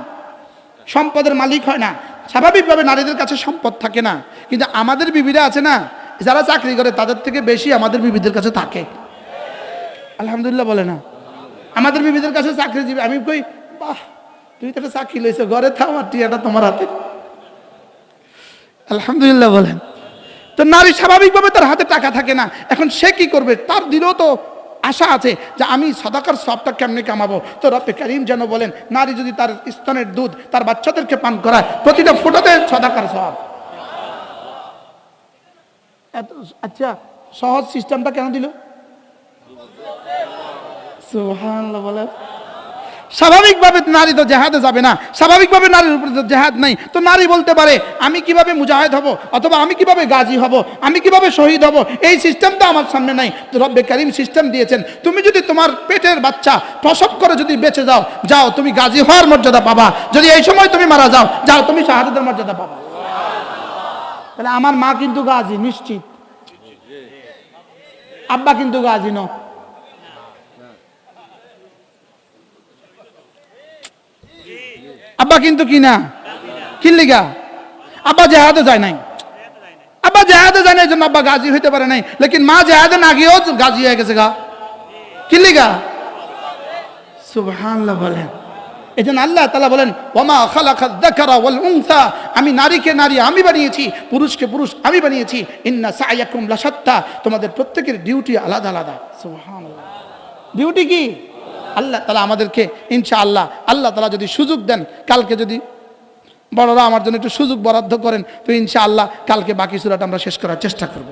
সম্পদের মালিক হয় না। স্বাভাবিকভাবে নারীদের কাছে সম্পদ থাকে না। কিন্তু আমাদের বিবিরা আছে না, যারা চাকরি করে তাদের থেকে বেশি আমাদের বিবিদের কাছে থাকে। আলহামদুলিল্লাহ বলে না। আমাদের বিবিদের কাছে চাকরিজীবী, আমি কই বাহ তুই তো একটা চাকরি লইছো, ঘরে থাও আর টিয়াটা তোমার হাতে। আলহামদুলিল্লাহ বলেন। তো নারী স্বাভাবিকভাবে তার হাতে টাকা থাকে না। এখন সে কি করবে? তার দিলেও তো আশা আছে যে আমি সাদাকার সবটা কেমনে কামাবো। তো রব্বে কারীম যেন বলেন, নারী যদি তার স্তনের দুধ তার বাচ্চাদেরকে পান করায়, প্রতিটা ফোঁটাতে সাদাকার সওয়াব। আচ্ছা সহজ সিস্টেমটা কেন দিল? সুবহানাল্লাহ বলেন। স্বাভাবিকভাবে নারী তো জেহাদে যাবে না, স্বাভাবিকভাবে নারীর উপরে তো জেহাদ নাই। তো নারী বলতে পারে আমি কিভাবে মুজাহিদ হব, অথবা আমি কিভাবে গাজী হব, আমি কিভাবে শহীদ হব, এই সিস্টেম তো আমার সামনে নাই। তো রব্বে কারীম সিস্টেম দিয়েছেন, তুমি যদি তোমার পেটের বাচ্চা প্রসব করে যদি বেঁচে যাও তুমি গাজী হওয়ার মর্যাদা পাবা। যদি এই সময় তুমি মারা যাও তুমি শাহাদাতের মর্যাদা পাবা। তাহলে আমার মা কিন্তু গাজী নিশ্চিত, আব্বা কিন্তু গাজী ন। আব্বা কিন্তু কি না, কিনলিগা আব্বা জেহাদে যায় নাই, আব্বা জেহাদে যায় না, এই জন্য আব্বা গাজী হইতে পারে নাই। লেকিন মা জেহাদে না গিয়েও গাজী হয়ে গেছে গা, কিনলিগা। সুবহানাল্লাহ বলেন। এই জন্য আল্লাহ তাআলা বলেন ওয়ামা খালাকাদ যাকারা ওয়াল উনসা, আমি নারীকে নারী আমি বানিয়েছি, পুরুষকে পুরুষ আমি বানিয়েছি। ইন্না সায়াকুম লাশাত্তা, তোমাদের প্রত্যেকের ডিউটি আলাদা আলাদা। সুবহানাল্লাহ, ডিউটি কি? আল্লাহ তাআলা আমাদেরকে ইনশাআল্লাহ, আল্লাহ তাআলা যদি সুযোগ দেন, কালকে যদি বড়রা আমার জন্য একটু সুযোগ বরাদ্দ করেন, তো ইনশাআল্লাহ কালকে বাকি সূরাটা আমরা শেষ করার চেষ্টা করব।